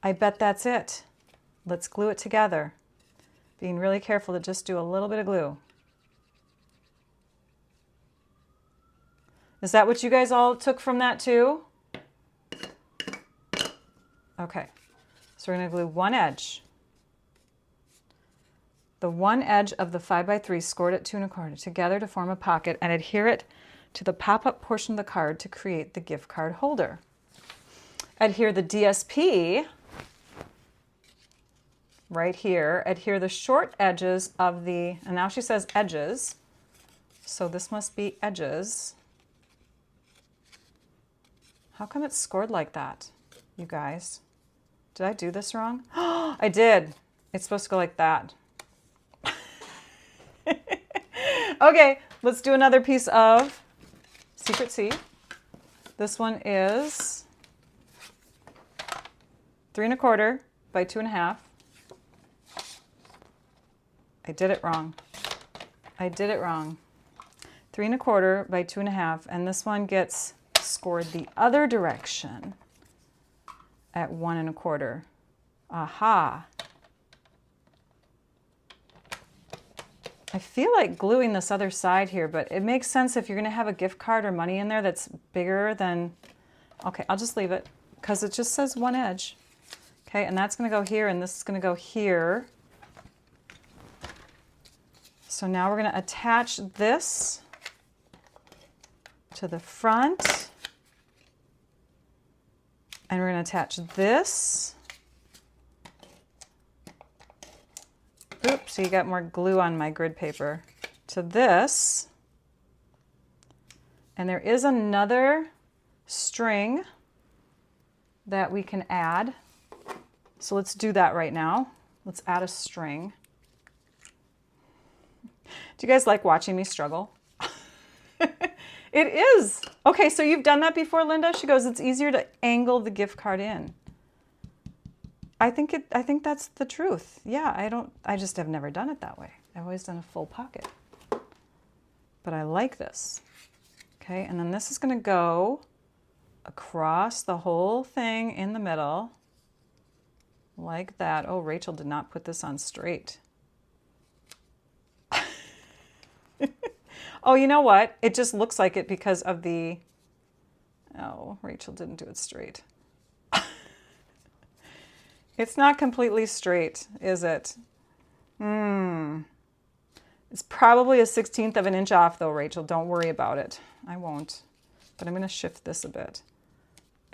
I bet that's it. Let's glue it together. Being really careful to just do a little bit of glue. Is that what you guys all took from that too? Okay, so we're going to glue one edge. The one edge of the 5x3 scored at 2.25 together to form a pocket and adhere it to the pop-up portion of the card to create the gift card holder. Adhere the DSP right here. Adhere the short edges of the, and now she says edges, so this must be edges. How come it's scored like that, you guys? Did I do this wrong? Oh, I did. It's supposed to go like that. Okay, let's do another piece of Secret C. This one is 3 1/4 by 2 1/2. I did it wrong. I did it wrong. 3 1/4 by 2 1/2, and this one gets scored the other direction at 1 1/4. Aha. I feel like gluing this other side here, but it makes sense if you're going to have a gift card or money in there that's bigger than... Okay, I'll just leave it because it just says one edge. Okay, and that's going to go here, and this is going to go here. So now we're going to attach this to the front, and we're going to attach this. Oops, so you got more glue on my grid paper. To this. And there is another string that we can add. So let's do that right now. Let's add a string. Do you guys like watching me struggle? It is. Okay, so you've done that before, Linda? She goes, it's easier to angle the gift card in. I think that's the truth. Yeah, I just have never done it that way. I've always done a full pocket. But I like this. Okay, and then this is going to go across the whole thing in the middle. Like that. Oh, Rachel did not put this on straight. Oh, you know what? It just looks like it because of the... Oh, Rachel didn't do it straight. It's not completely straight, is it? It's probably a 1/16 of an inch off though, Rachel. Don't worry about it. I won't. But I'm going to shift this a bit.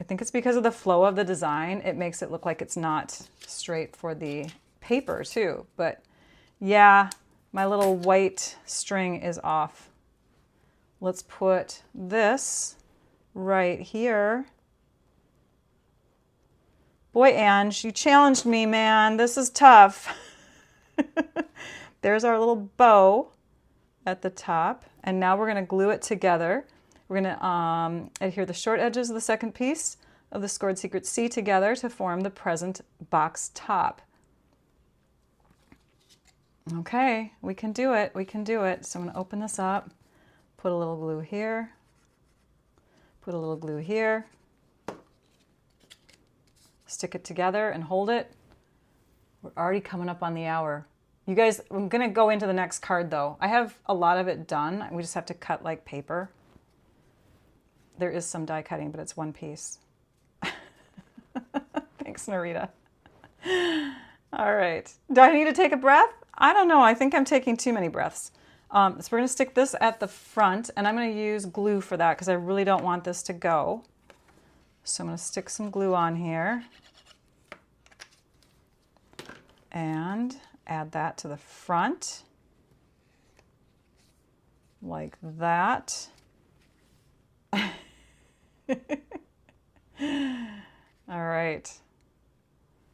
I think it's because of the flow of the design. It makes it look like it's not straight for the paper too. But yeah, my little white string is off. Let's put this right here. Boy, Ange, you challenged me, man. This is tough. There's our little bow at the top. And now we're going to glue it together. We're going to adhere the short edges of the second piece of the scored Secret C together to form the present box top. Okay, we can do it. We can do it. So I'm going to open this up, put a little glue here, put a little glue here. Stick it together and hold it. We're already coming up on the hour. You guys, I'm going to go into the next card though. I have a lot of it done. We just have to cut like paper. There is some die cutting, but it's one piece. Thanks, Narita. All right. Do I need to take a breath? I don't know. I think I'm taking too many breaths. So we're going to stick this at the front, and I'm going to use glue for that because I really don't want this to go. So I'm going to stick some glue on here and add that to the front like that. All right.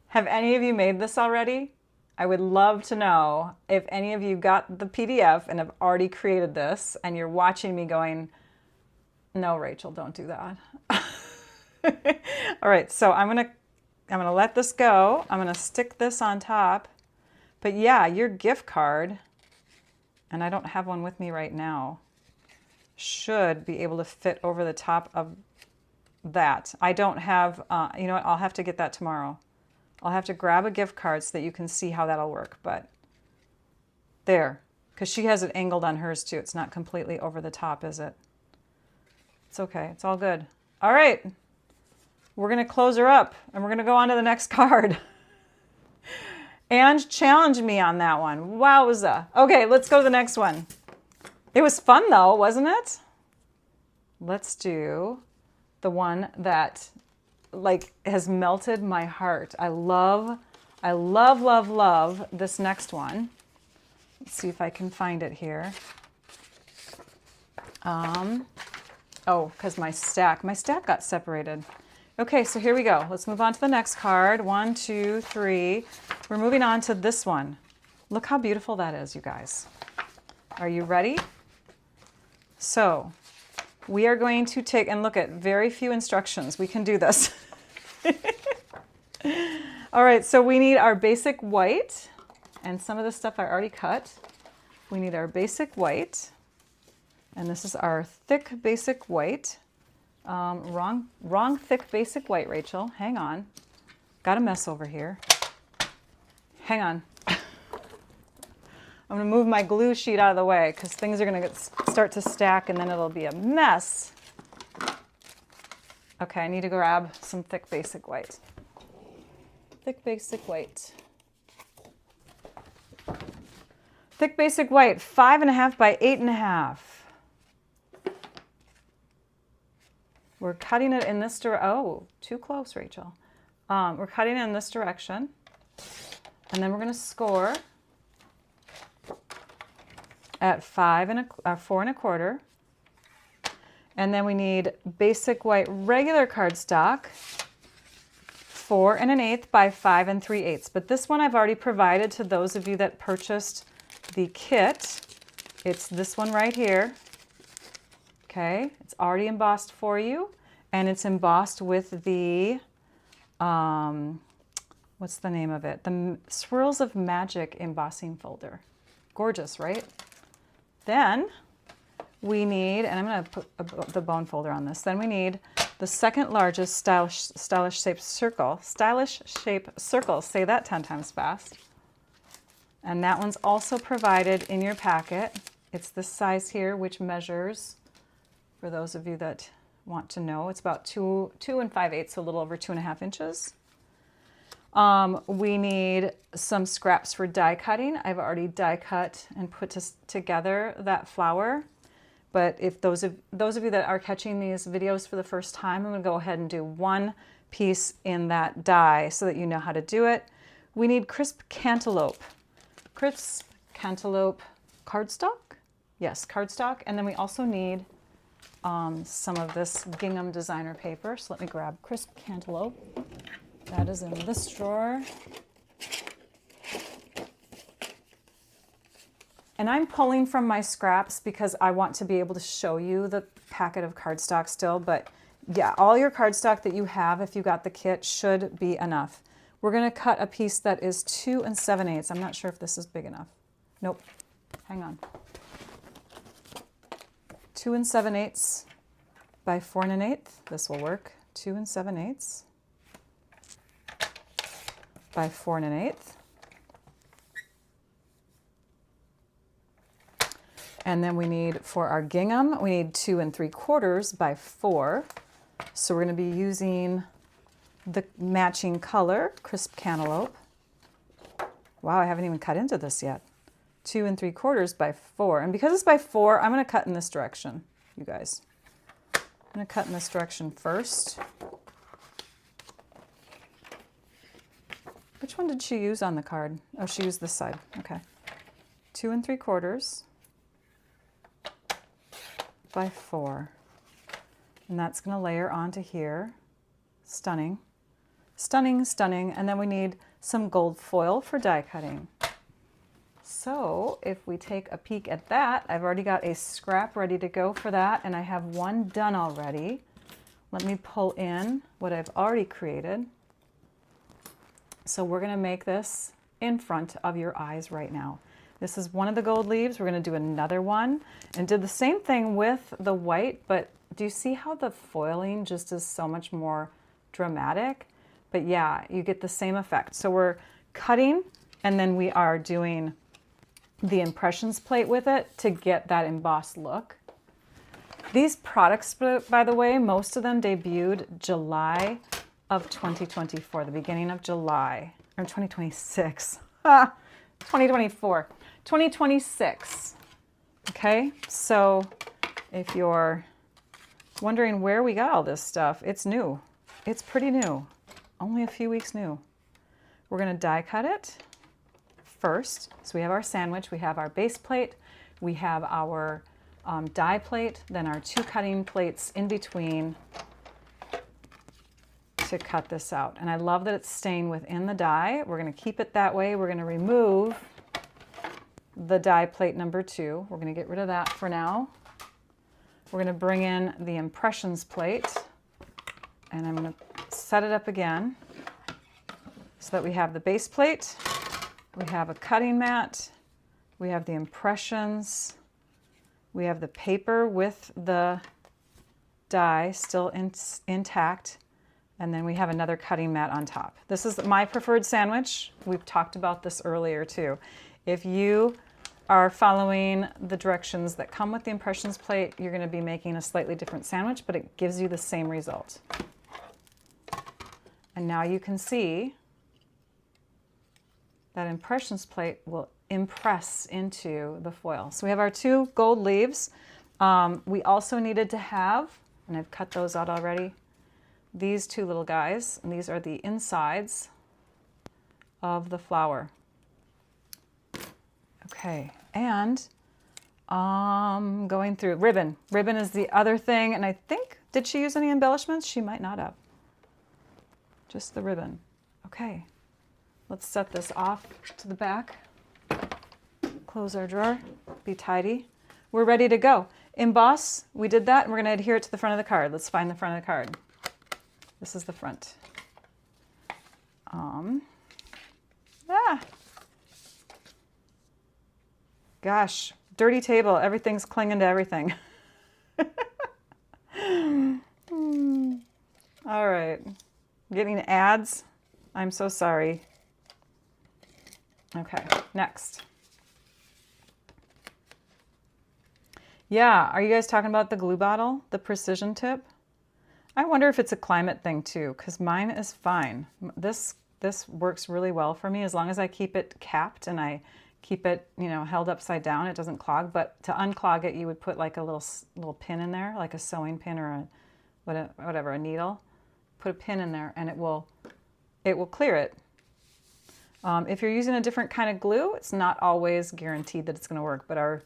Have any of you made this already? I would love to know if any of you got the PDF and have already created this and you're watching me going, no, Rachel, don't do that. All right, so I'm gonna let this go. I'm gonna stick this on top. But yeah, your gift card, and I don't have one with me right now, should be able to fit over the top of that. I don't have, you know what, I'll have to get that tomorrow. I'll have to grab a gift card so that you can see how that'll work. But there, because she has it angled on hers too. It's not completely over the top, is it? It's okay, it's all good. All right. We're going to close her up, and we're going to go on to the next card. Ange challenged me on that one. Wowza. Okay, let's go to the next one. It was fun, though, wasn't it? let's do the one that like has melted my heart. I love, love this next one. Let's see if I can find it here. Oh, because my stack got separated. Okay, so here we go. Let's move on to the next card. 1, 2, 3. We're moving on to this one. Look how beautiful that is, you guys. Are you ready? So we are going to take and look at very few instructions. We can do this. All right, so we need our basic white, and some of this stuff I already cut. We need our basic white, and this is our thick basic white. Wrong thick basic white, Rachel. Hang on. Got a mess over here. Hang on. I'm going to move my glue sheet out of the way because things are going to start to stack and then it'll be a mess. Okay, I need to grab some thick basic white. Thick basic white. Thick basic white, 5.5 by 8.5. We're cutting it in this direction. Oh, too close, Rachel. We're cutting it in this direction. And then we're going to score at 4.25. And then we need basic white regular cardstock, 4 1/8 by 5 3/8. But this one I've already provided to those of you that purchased the kit. It's this one right here. Okay, it's already embossed for you, and it's embossed with the, what's the name of it? The Swirls of Magic embossing folder. Gorgeous, right? Then we need, and I'm going to put the bone folder on this. Then we need the second largest stylish shape circle. Stylish shape circle. Say that 10 times fast. And that one's also provided in your packet. It's this size here, which measures, for those of you that want to know, it's about 2 5/8, so a little over 2.5 inches. We need some scraps for die cutting. I've already die cut and put together that flower. But if those of you that are catching these videos for the first time, I'm going to go ahead and do one piece in that die so that you know how to do it. We need crisp cantaloupe. Crisp cantaloupe cardstock? Yes, cardstock. And then we also need some of this gingham designer paper. So let me grab crisp cantaloupe. That is in this drawer. And I'm pulling from my scraps because I want to be able to show you the packet of cardstock still. But yeah, all your cardstock that you have, if you got the kit, should be enough. We're going to cut a piece that is 2 7/8. I'm not sure if this is big enough. Nope. Hang on. 2 7/8 by 4 1/8. This will work. 2 7/8 by 4 1/8. And then we need, for our gingham, we need 2 3/4 by 4. So we're going to be using the matching color, crisp cantaloupe. Wow, I haven't even cut into this yet. 2 3/4 by 4. And because it's by 4, I'm going to cut in this direction, you guys. I'm going to cut in this direction first. Which one did she use on the card? Oh, she used this side. Okay. 2 3/4 by 4. And that's going to layer onto here. Stunning. Stunning, stunning. And then we need some gold foil for die cutting. So if we take a peek at that, I've already got a scrap ready to go for that, and I have one done already. Let me pull in what I've already created. So we're going to make this in front of your eyes right now. This is one of the gold leaves. We're going to do another one and did the same thing with the white, but do you see how the foiling just is so much more dramatic? But yeah, you get the same effect. So we're cutting and then we are doing the impressions plate with it to get that embossed look. These products, by the way, most of them debuted July of 2024, the beginning of July, or 2026. 2024. 2026. Okay, so if you're wondering where we got all this stuff. It's new. It's pretty new. Only a few weeks new. We're going to die cut it first. So we have our sandwich, we have our base plate, we have our die plate, then our 2 cutting plates in between to cut this out. And I love that it's staying within the die. We're going to keep it that way. We're going to remove the die plate number 2. We're going to get rid of that for now. We're going to bring in the impressions plate, and I'm going to set it up again so that we have the base plate, we have a cutting mat, we have the impressions, we have the paper with the die still intact, and then we have another cutting mat on top. This is my preferred sandwich. We've talked about this earlier too. If you are following the directions that come with the impressions plate, you're going to be making a slightly different sandwich, but it gives you the same result. And now you can see that impressions plate will impress into the foil. So we have our 2 gold leaves. We also needed to have, and I've cut those out already, these 2 little guys, and these are the insides of the flower. Okay, and going through ribbon. Ribbon is the other thing, and I think, did she use any embellishments? She might not have. Just the ribbon. Okay, let's set this off to the back. Close our drawer, be tidy. We're ready to go. Emboss, we did that, and we're going to adhere it to the front of the card. Let's find the front of the card. This is the front. Gosh, dirty table. Everything's clinging to everything. All right. Getting ads. I'm so sorry. Okay, next. Yeah, are you guys talking about the glue bottle, the precision tip? I wonder if it's a climate thing too, because mine is fine. This works really well for me as long as I keep it capped and I keep it, you know, held upside down. It doesn't clog. But to unclog it, you would put like a little pin in there, like a sewing pin or whatever, a needle. Put a pin in there, and it will clear it. If you're using a different kind of glue, it's not always guaranteed that it's going to work. But our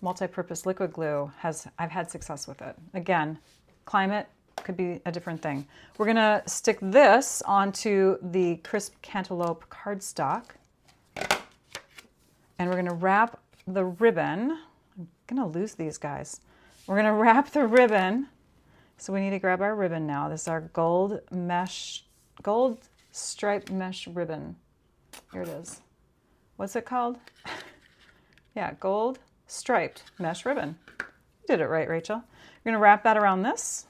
multi-purpose liquid glue I've had success with it. Again, climate could be a different thing. We're going to stick this onto the crisp cantaloupe cardstock, and we're going to wrap the ribbon. I'm going to lose these guys. We're going to wrap the ribbon. So we need to grab our ribbon now. This is our gold striped mesh ribbon. Here it is. What's it called? Yeah, gold striped mesh ribbon. You did it right, Rachel. We're going to wrap that around this,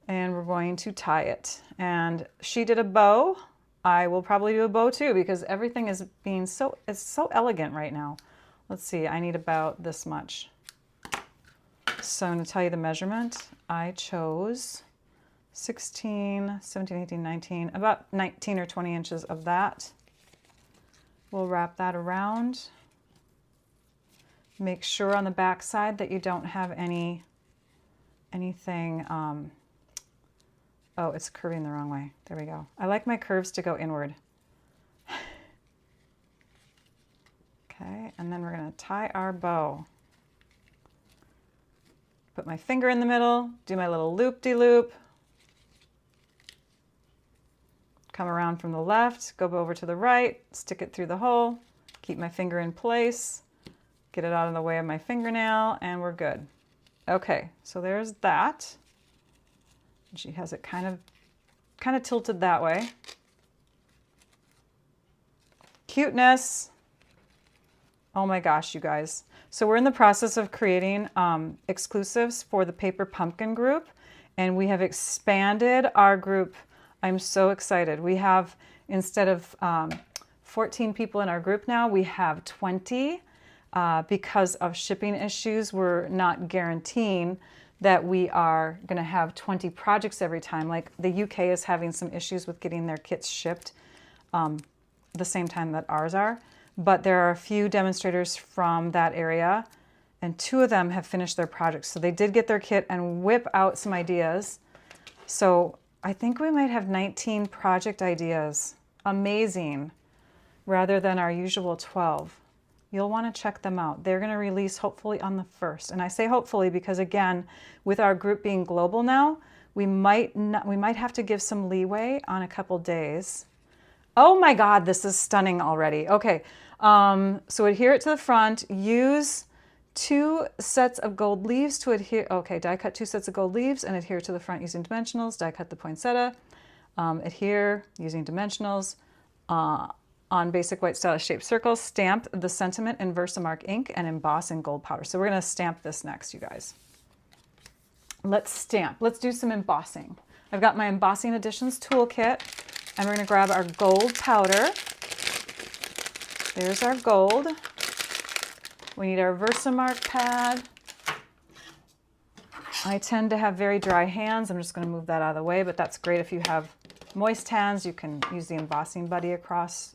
and we're going to tie it. And she did a bow. I will probably do a bow too, because everything is being it's so elegant right now. Let's see, I need about this much. So I'm going to tell you the measurement. I chose 16, 17, 18, 19, about 19 or 20 inches of that. We'll wrap that around. Make sure on the back side that you don't have anything, oh, it's curving the wrong way. There we go. I like my curves to go inward. Okay, and then we're going to tie our bow. Put my finger in the middle, do my little loop-de-loop. Come around from the left, go over to the right, stick it through the hole, keep my finger in place, get it out of the way of my fingernail, and we're good. Okay, so there's that. She has it kind of tilted that way. Cuteness. Oh my gosh, you guys. So we're in the process of creating exclusives for the Paper Pumpkin group, and we have expanded our group. I'm so excited. We have, instead of 14 people in our group now, we have 20. Because of shipping issues, we're not guaranteeing that we are going to have 20 projects every time. Like the UK is having some issues with getting their kits shipped the same time that ours are. But there are a few demonstrators from that area, and 2 of them have finished their projects. So they did get their kit and whip out some ideas. So I think we might have 19 project ideas. Amazing. Rather than our usual 12. You'll want to check them out. They're going to release hopefully on the 1st. And I say hopefully because, again, with our group being global now, we might have to give some leeway on a couple days. Oh my God, this is stunning already. Okay, so adhere it to the front. Use 2 sets of gold leaves to adhere. Okay, die cut 2 sets of gold leaves and adhere to the front using dimensionals. Die cut the poinsettia. Adhere using dimensionals. On basic white stylish shaped circles, stamp the sentiment in Versamark ink and emboss in gold powder. So we're going to stamp this next, you guys. Let's stamp. Let's do some embossing. I've got my Embossing Additions toolkit, and we're going to grab our gold powder. There's our gold. We need our Versamark pad. I tend to have very dry hands. I'm just going to move that out of the way, but that's great if you have moist hands. You can use the embossing buddy across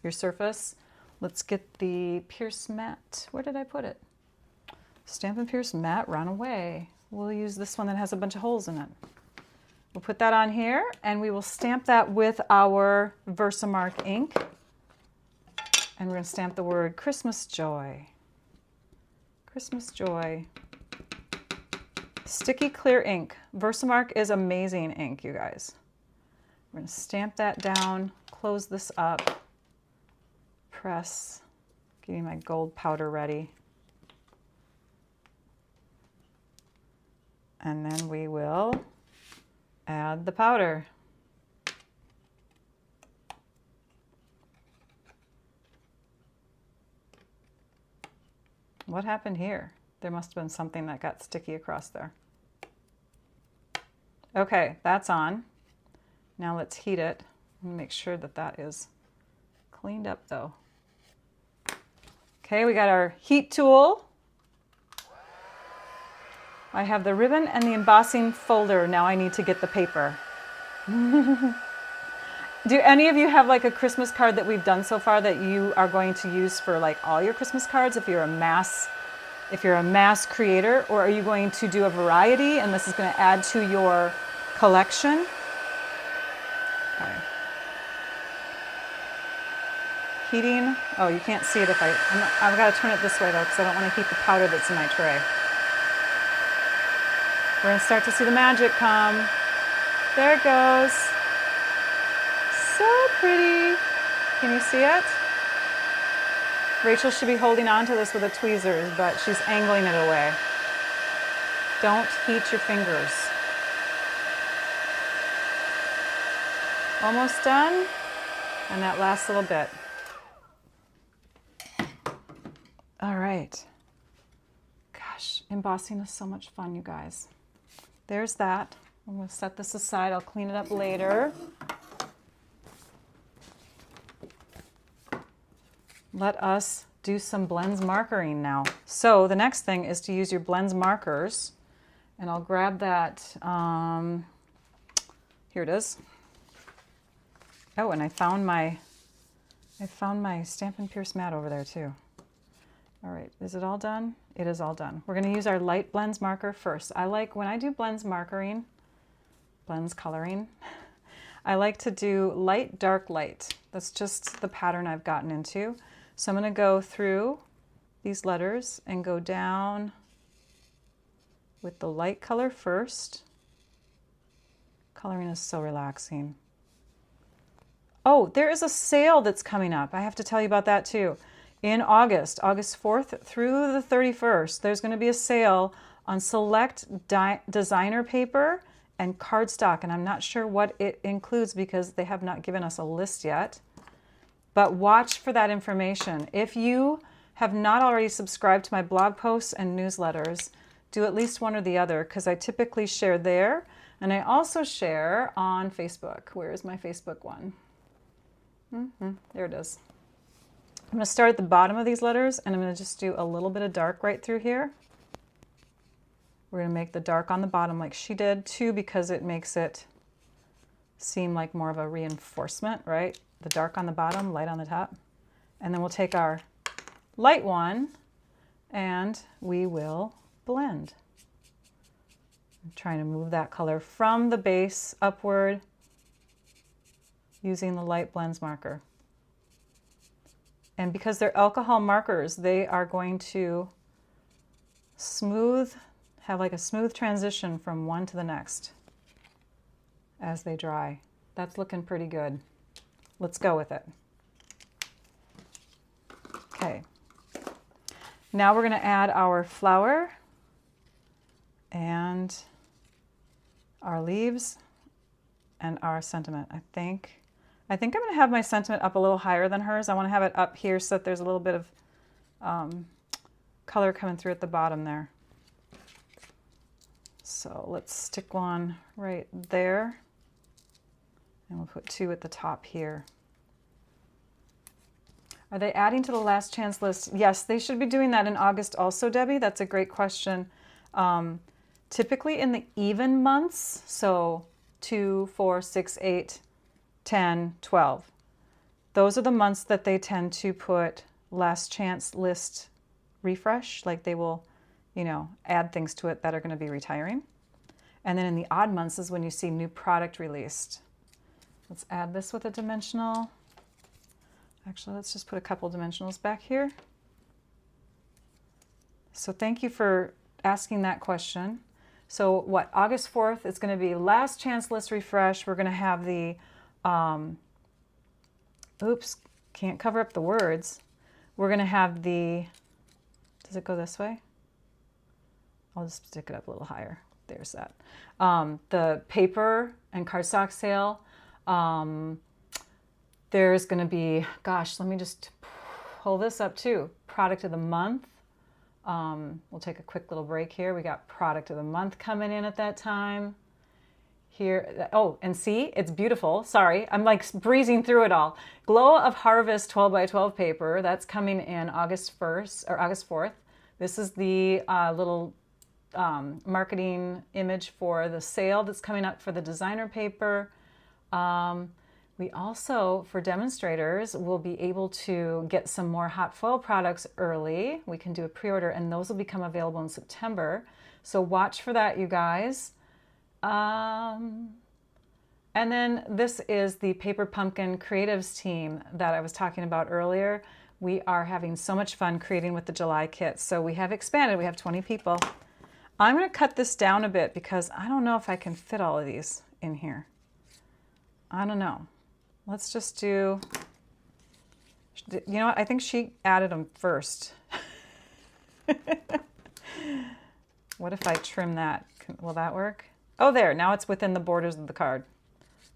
your surface. Let's get the Pierce Matte. Where did I put it? Stampin' Pierce Matte Runaway. We'll use this one that has a bunch of holes in it. We'll put that on here, and we will stamp that with our Versamark ink. And we're going to stamp the word Christmas Joy. Christmas Joy. Sticky clear ink. Versamark is amazing ink, you guys. We're going to stamp that down, close this up, press, getting my gold powder ready. And then we will add the powder. What happened here? There must have been something that got sticky across there. Okay, that's on. Now let's heat it and make sure that that is cleaned up though. Okay, we got our heat tool. I have the ribbon and the embossing folder. Now I need to get the paper. Do any of you have like a Christmas card that we've done so far that you are going to use for like all your Christmas cards if you're a mass creator, or are you going to do a variety and this is going to add to your collection? Okay. Heating. Oh, you can't see it if I've got to turn it this way though because I don't want to heat the powder that's in my tray. We're going to start to see the magic come. There it goes. So pretty. Can you see it? Rachel should be holding on to this with the tweezers, but she's angling it away. Don't heat your fingers. Almost done. And that last little bit. All right. Gosh, embossing is so much fun, you guys. There's that. I'm going to set this aside. I'll clean it up later. Let us do some blends markering now. So the next thing is to use your blends markers, and I'll grab that. Here it is. Oh, and I found my Stampin' Pierce mat over there too. All right, is it all done? It is all done. We're going to use our light blends marker first. I like when I do blends coloring, I like to do light, dark, light. That's just the pattern I've gotten into. So I'm going to go through these letters and go down with the light color first. Coloring is so relaxing. Oh, there is a sale that's coming up. I have to tell you about that too. In August 4th through the 31st, there's going to be a sale on select designer paper and cardstock, and I'm not sure what it includes because they have not given us a list yet. But watch for that information. If you have not already subscribed to my blog posts and newsletters, do at least one or the other because I typically share there, and I also share on Facebook. Where is my Facebook one? There it is. I'm going to start at the bottom of these letters, and I'm going to just do a little bit of dark right through here. We're going to make the dark on the bottom like she did too, because it makes it seem like more of a reinforcement, right? The dark on the bottom, light on the top. And then we'll take our light one and we will blend. I'm trying to move that color from the base upward using the light blends marker. And because they're alcohol markers, they are going to have like a smooth transition from one to the next as they dry. That's looking pretty good. Let's go with it. Okay. Now we're going to add our flower and our leaves and our sentiment. I think I'm going to have my sentiment up a little higher than hers. I want to have it up here so that there's a little bit of color coming through at the bottom there. So let's stick one right there, and we'll put two at the top here. Are they adding to the last chance list? Yes, they should be doing that in August also, Debbie. That's a great question. Typically in the even months, so 2, 4, 6, 8, 10, 12. Those are the months that they tend to put last chance list refresh, like they will, you know, add things to it that are going to be retiring. And then in the odd months is when you see new product released. Let's add this with a dimensional. Actually, let's just put a couple dimensionals back here. So thank you for asking that question. So what, August 4th is going to be last chance list refresh. We're going to have the, oops, can't cover up the words. We're going to have the, does it go this way? I'll just stick it up a little higher. There's that. The paper and cardstock sale. There's going to be, gosh, let me just pull this up too. Product of the month. We'll take a quick little break here. We got product of the month coming in at that time. Here, oh, and see, it's beautiful. Sorry, I'm like breezing through it all. Glow of Harvest 12 by 12 paper. That's coming in August 1st or August 4th. This is the little marketing image for the sale that's coming up for the designer paper. We also, for demonstrators, will be able to get some more hot foil products early. We can do a pre-order, and those will become available in September. So watch for that, you guys. And then this is the Paper Pumpkin Creatives team that I was talking about earlier. We are having so much fun creating with the July kit. So we have expanded. We have 20 people. I'm going to cut this down a bit because I don't know if I can fit all of these in here. I don't know. Let's just do, you know what? I think she added them first. What if I trim that? Will that work? Oh, there. Now it's within the borders of the card.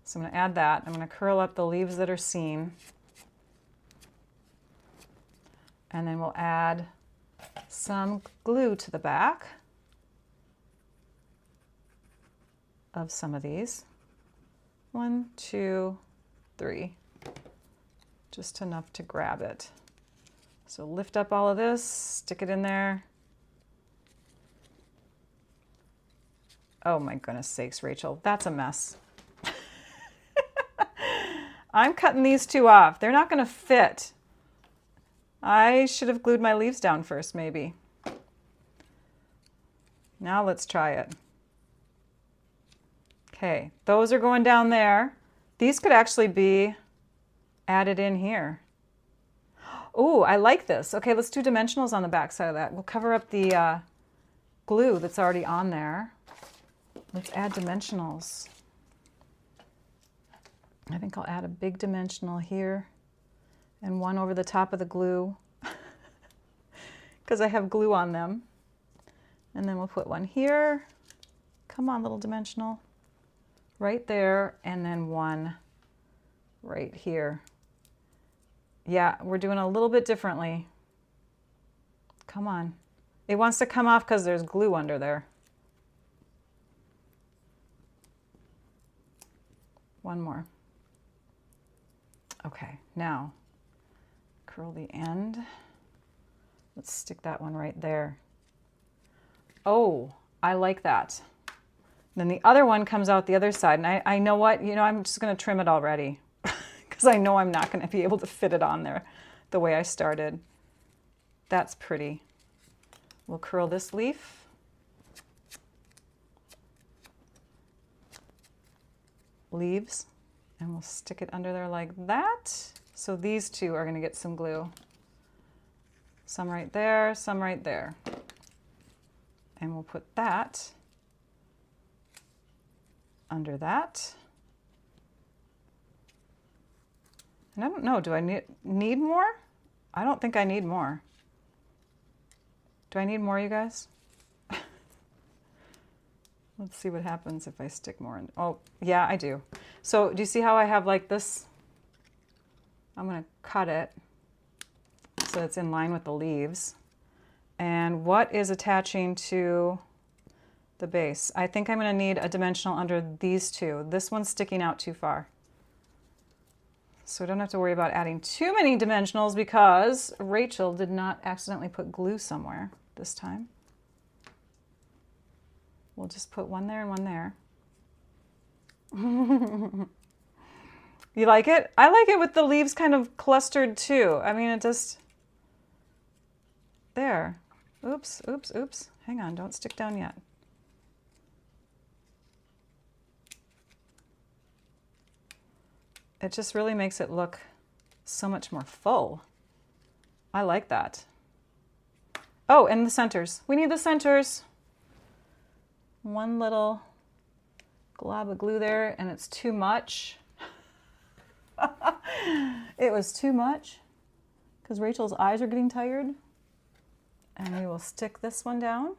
So I'm going to add that. I'm going to curl up the leaves that are seen. And then we'll add some glue to the back of some of these. 1, 2, 3. Just enough to grab it. So lift up all of this, stick it in there. Oh my goodness sakes, Rachel, that's a mess. I'm cutting these two off. They're not going to fit. I should have glued my leaves down first, maybe. Now let's try it. Okay, those are going down there. These could actually be added in here. Oh, I like this. Okay, let's do dimensionals on the back side of that. We'll cover up the glue that's already on there. Let's add dimensionals. I think I'll add a big dimensional here and one over the top of the glue because I have glue on them. And then we'll put one here. Come on, little dimensional. Right there, and then one right here. Yeah, we're doing a little bit differently. Come on. It wants to come off because there's glue under there. One more. Okay, now curl the end. Let's stick that one right there. Oh, I like that. Then the other one comes out the other side, and I know what, you know, I'm just going to trim it already because I know I'm not going to be able to fit it on there the way I started. That's pretty. We'll curl this leaf. Leaves. And we'll stick it under there like that. So these two are going to get some glue. Some right there, some right there. And we'll put that under that. And I don't know, do I need more? I don't think I need more. Do I need more, you guys? Let's see what happens if I stick more in. Oh, yeah, I do. So do you see how I have like this? I'm going to cut it so it's in line with the leaves. And what is attaching to the base? I think I'm going to need a dimensional under these two. This one's sticking out too far. So I don't have to worry about adding too many dimensionals because Rachel did not accidentally put glue somewhere this time. We'll just put one there and one there. You like it? I like it with the leaves kind of clustered too. I mean, it just, there. Oops, oops, oops. Hang on, don't stick down yet. It just really makes it look so much more full. I like that. Oh, and the centers. We need the centers. One little glob of glue there, and it's too much. It was too much because Rachel's eyes are getting tired. And we will stick this one down.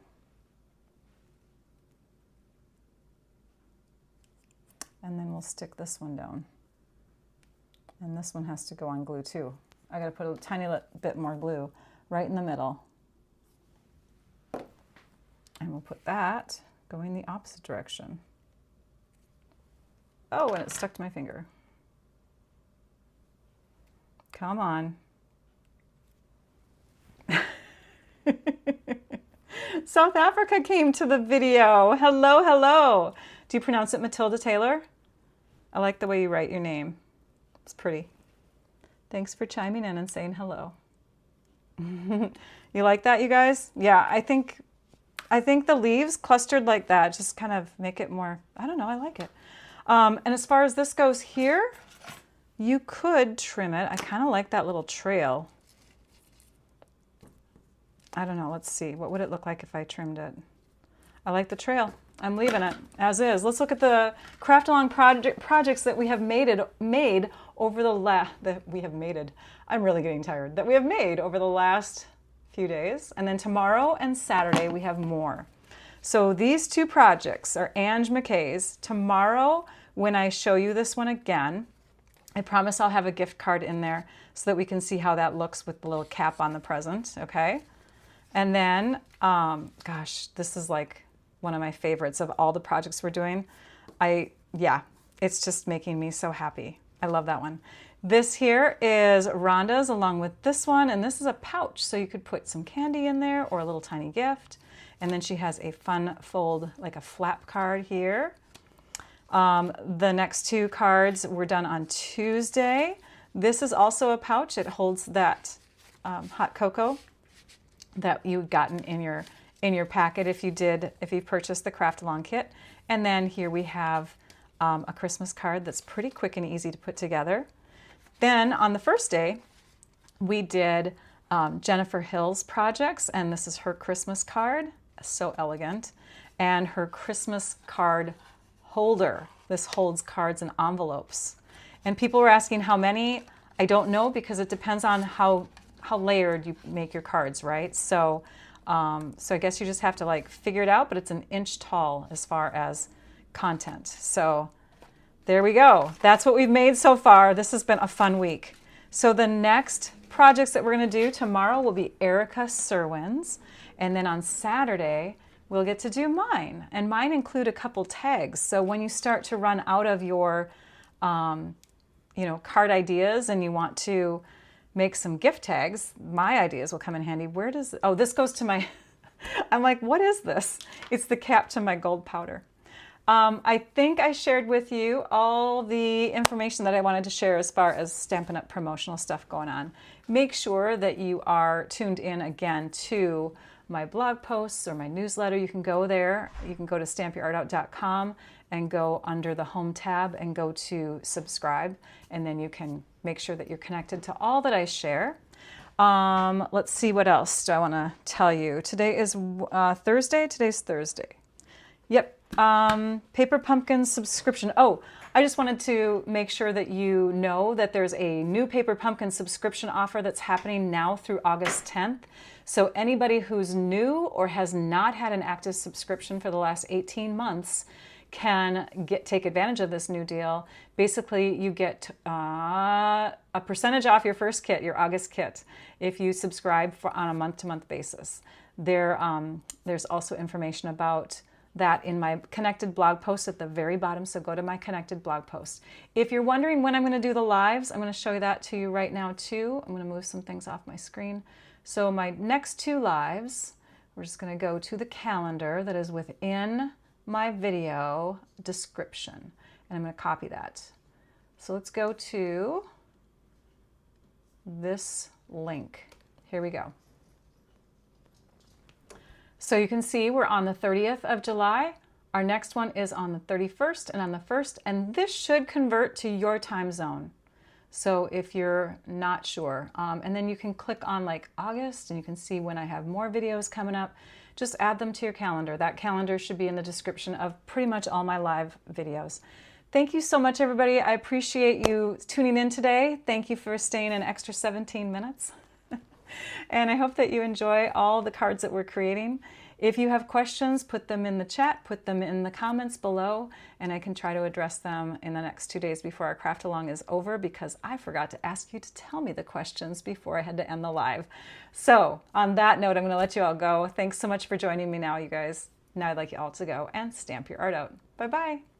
And then we'll stick this one down. And this one has to go on glue too. I gotta put a tiny bit more glue right in the middle. And we'll put that going the opposite direction. Oh, and it stuck to my finger. Come on. South Africa came to the video. Hello, hello. Do you pronounce it Matilda Taylor? I like the way you write your name. It's pretty. Thanks for chiming in and saying hello. You like that, you guys? Yeah, I think the leaves clustered like that just kind of make it more, I don't know, I like it. And as far as this goes here, you could trim it. I kind of like that little trail. I don't know, let's see. What would it look like if I trimmed it? I like the trail. I'm leaving it as is. Let's look at the craft along projects that we have made over the I'm really getting tired. That we have made over the last few days. And then tomorrow and Saturday we have more. So these two projects are Ange McKay's. Tomorrow, when I show you this one again, I promise I'll have a gift card in there so that we can see how that looks with the little cap on the present, okay? And then, gosh, this is like one of my favorites of all the projects we're doing. Yeah, it's just making me so happy. I love that one. This here is Rhonda's along with this one, and this is a pouch, so you could put some candy in there or a little tiny gift. And then she has a fun fold, like a flap card here. The next two cards were done on Tuesday. This is also a pouch. It holds that hot cocoa that you've gotten in your packet if you purchased the craft along kit. And then here we have a Christmas card that's pretty quick and easy to put together. Then on the first day, we did Jennifer Hill's projects, and this is her Christmas card, so elegant, and her Christmas card holder. This holds cards and envelopes. And people were asking how many. I don't know because it depends on how layered you make your cards, right? So I guess you just have to like figure it out, but it's an inch tall as far as content. So there we go. That's what we've made so far. This has been a fun week. So the next projects that we're going to do tomorrow will be Erica Serwin's, and then on Saturday we'll get to do mine. And mine include a couple tags. So when you start to run out of your card ideas and you want to make some gift tags, my ideas will come in handy. This goes to my, I'm like, what is this? It's the cap to my gold powder. I think I shared with you all the information that I wanted to share as far as Stampin' Up! Promotional stuff going on. Make sure that you are tuned in again to my blog posts or my newsletter, you can go there. You can go to stampyourartout.com and go under the home tab and go to subscribe, and then you can make sure that you're connected to all that I share. Let's see, what else do I want to tell you. Today is Thursday. Today's Thursday. Yep. Paper Pumpkin subscription. Oh, I just wanted to make sure that you know that there's a new Paper Pumpkin subscription offer that's happening now through August 10th. So anybody who's new or has not had an active subscription for the last 18 months can take advantage of this new deal. Basically, you get a percentage off your first kit, your August kit, if you subscribe on a month-to-month basis. There's also information about that in my connected blog post at the very bottom, so go to my connected blog post. If you're wondering when I'm going to do the lives, I'm going to show you that to you right now too. I'm going to move some things off my screen. So my next 2 lives, we're just going to go to the calendar that is within my video description, and I'm going to copy that. So let's go to this link. Here we go. So you can see we're on the 30th of July. Our next one is on the 31st and on the 1st, and this should convert to your time zone. So if you're not sure, and then you can click on like August and you can see when I have more videos coming up. Just add them to your calendar. That calendar should be in the description of pretty much all my live videos. Thank you so much, everybody. I appreciate you tuning in today. Thank you for staying an extra 17 minutes. And I hope that you enjoy all the cards that we're creating. If you have questions, put them in the chat, put them in the comments below, and I can try to address them in the next 2 days before our craft along is over, because I forgot to ask you to tell me the questions before I had to end the live. So on that note, I'm going to let you all go. Thanks so much for joining me now, you guys. Now I'd like you all to go and stamp your art out. Bye-bye.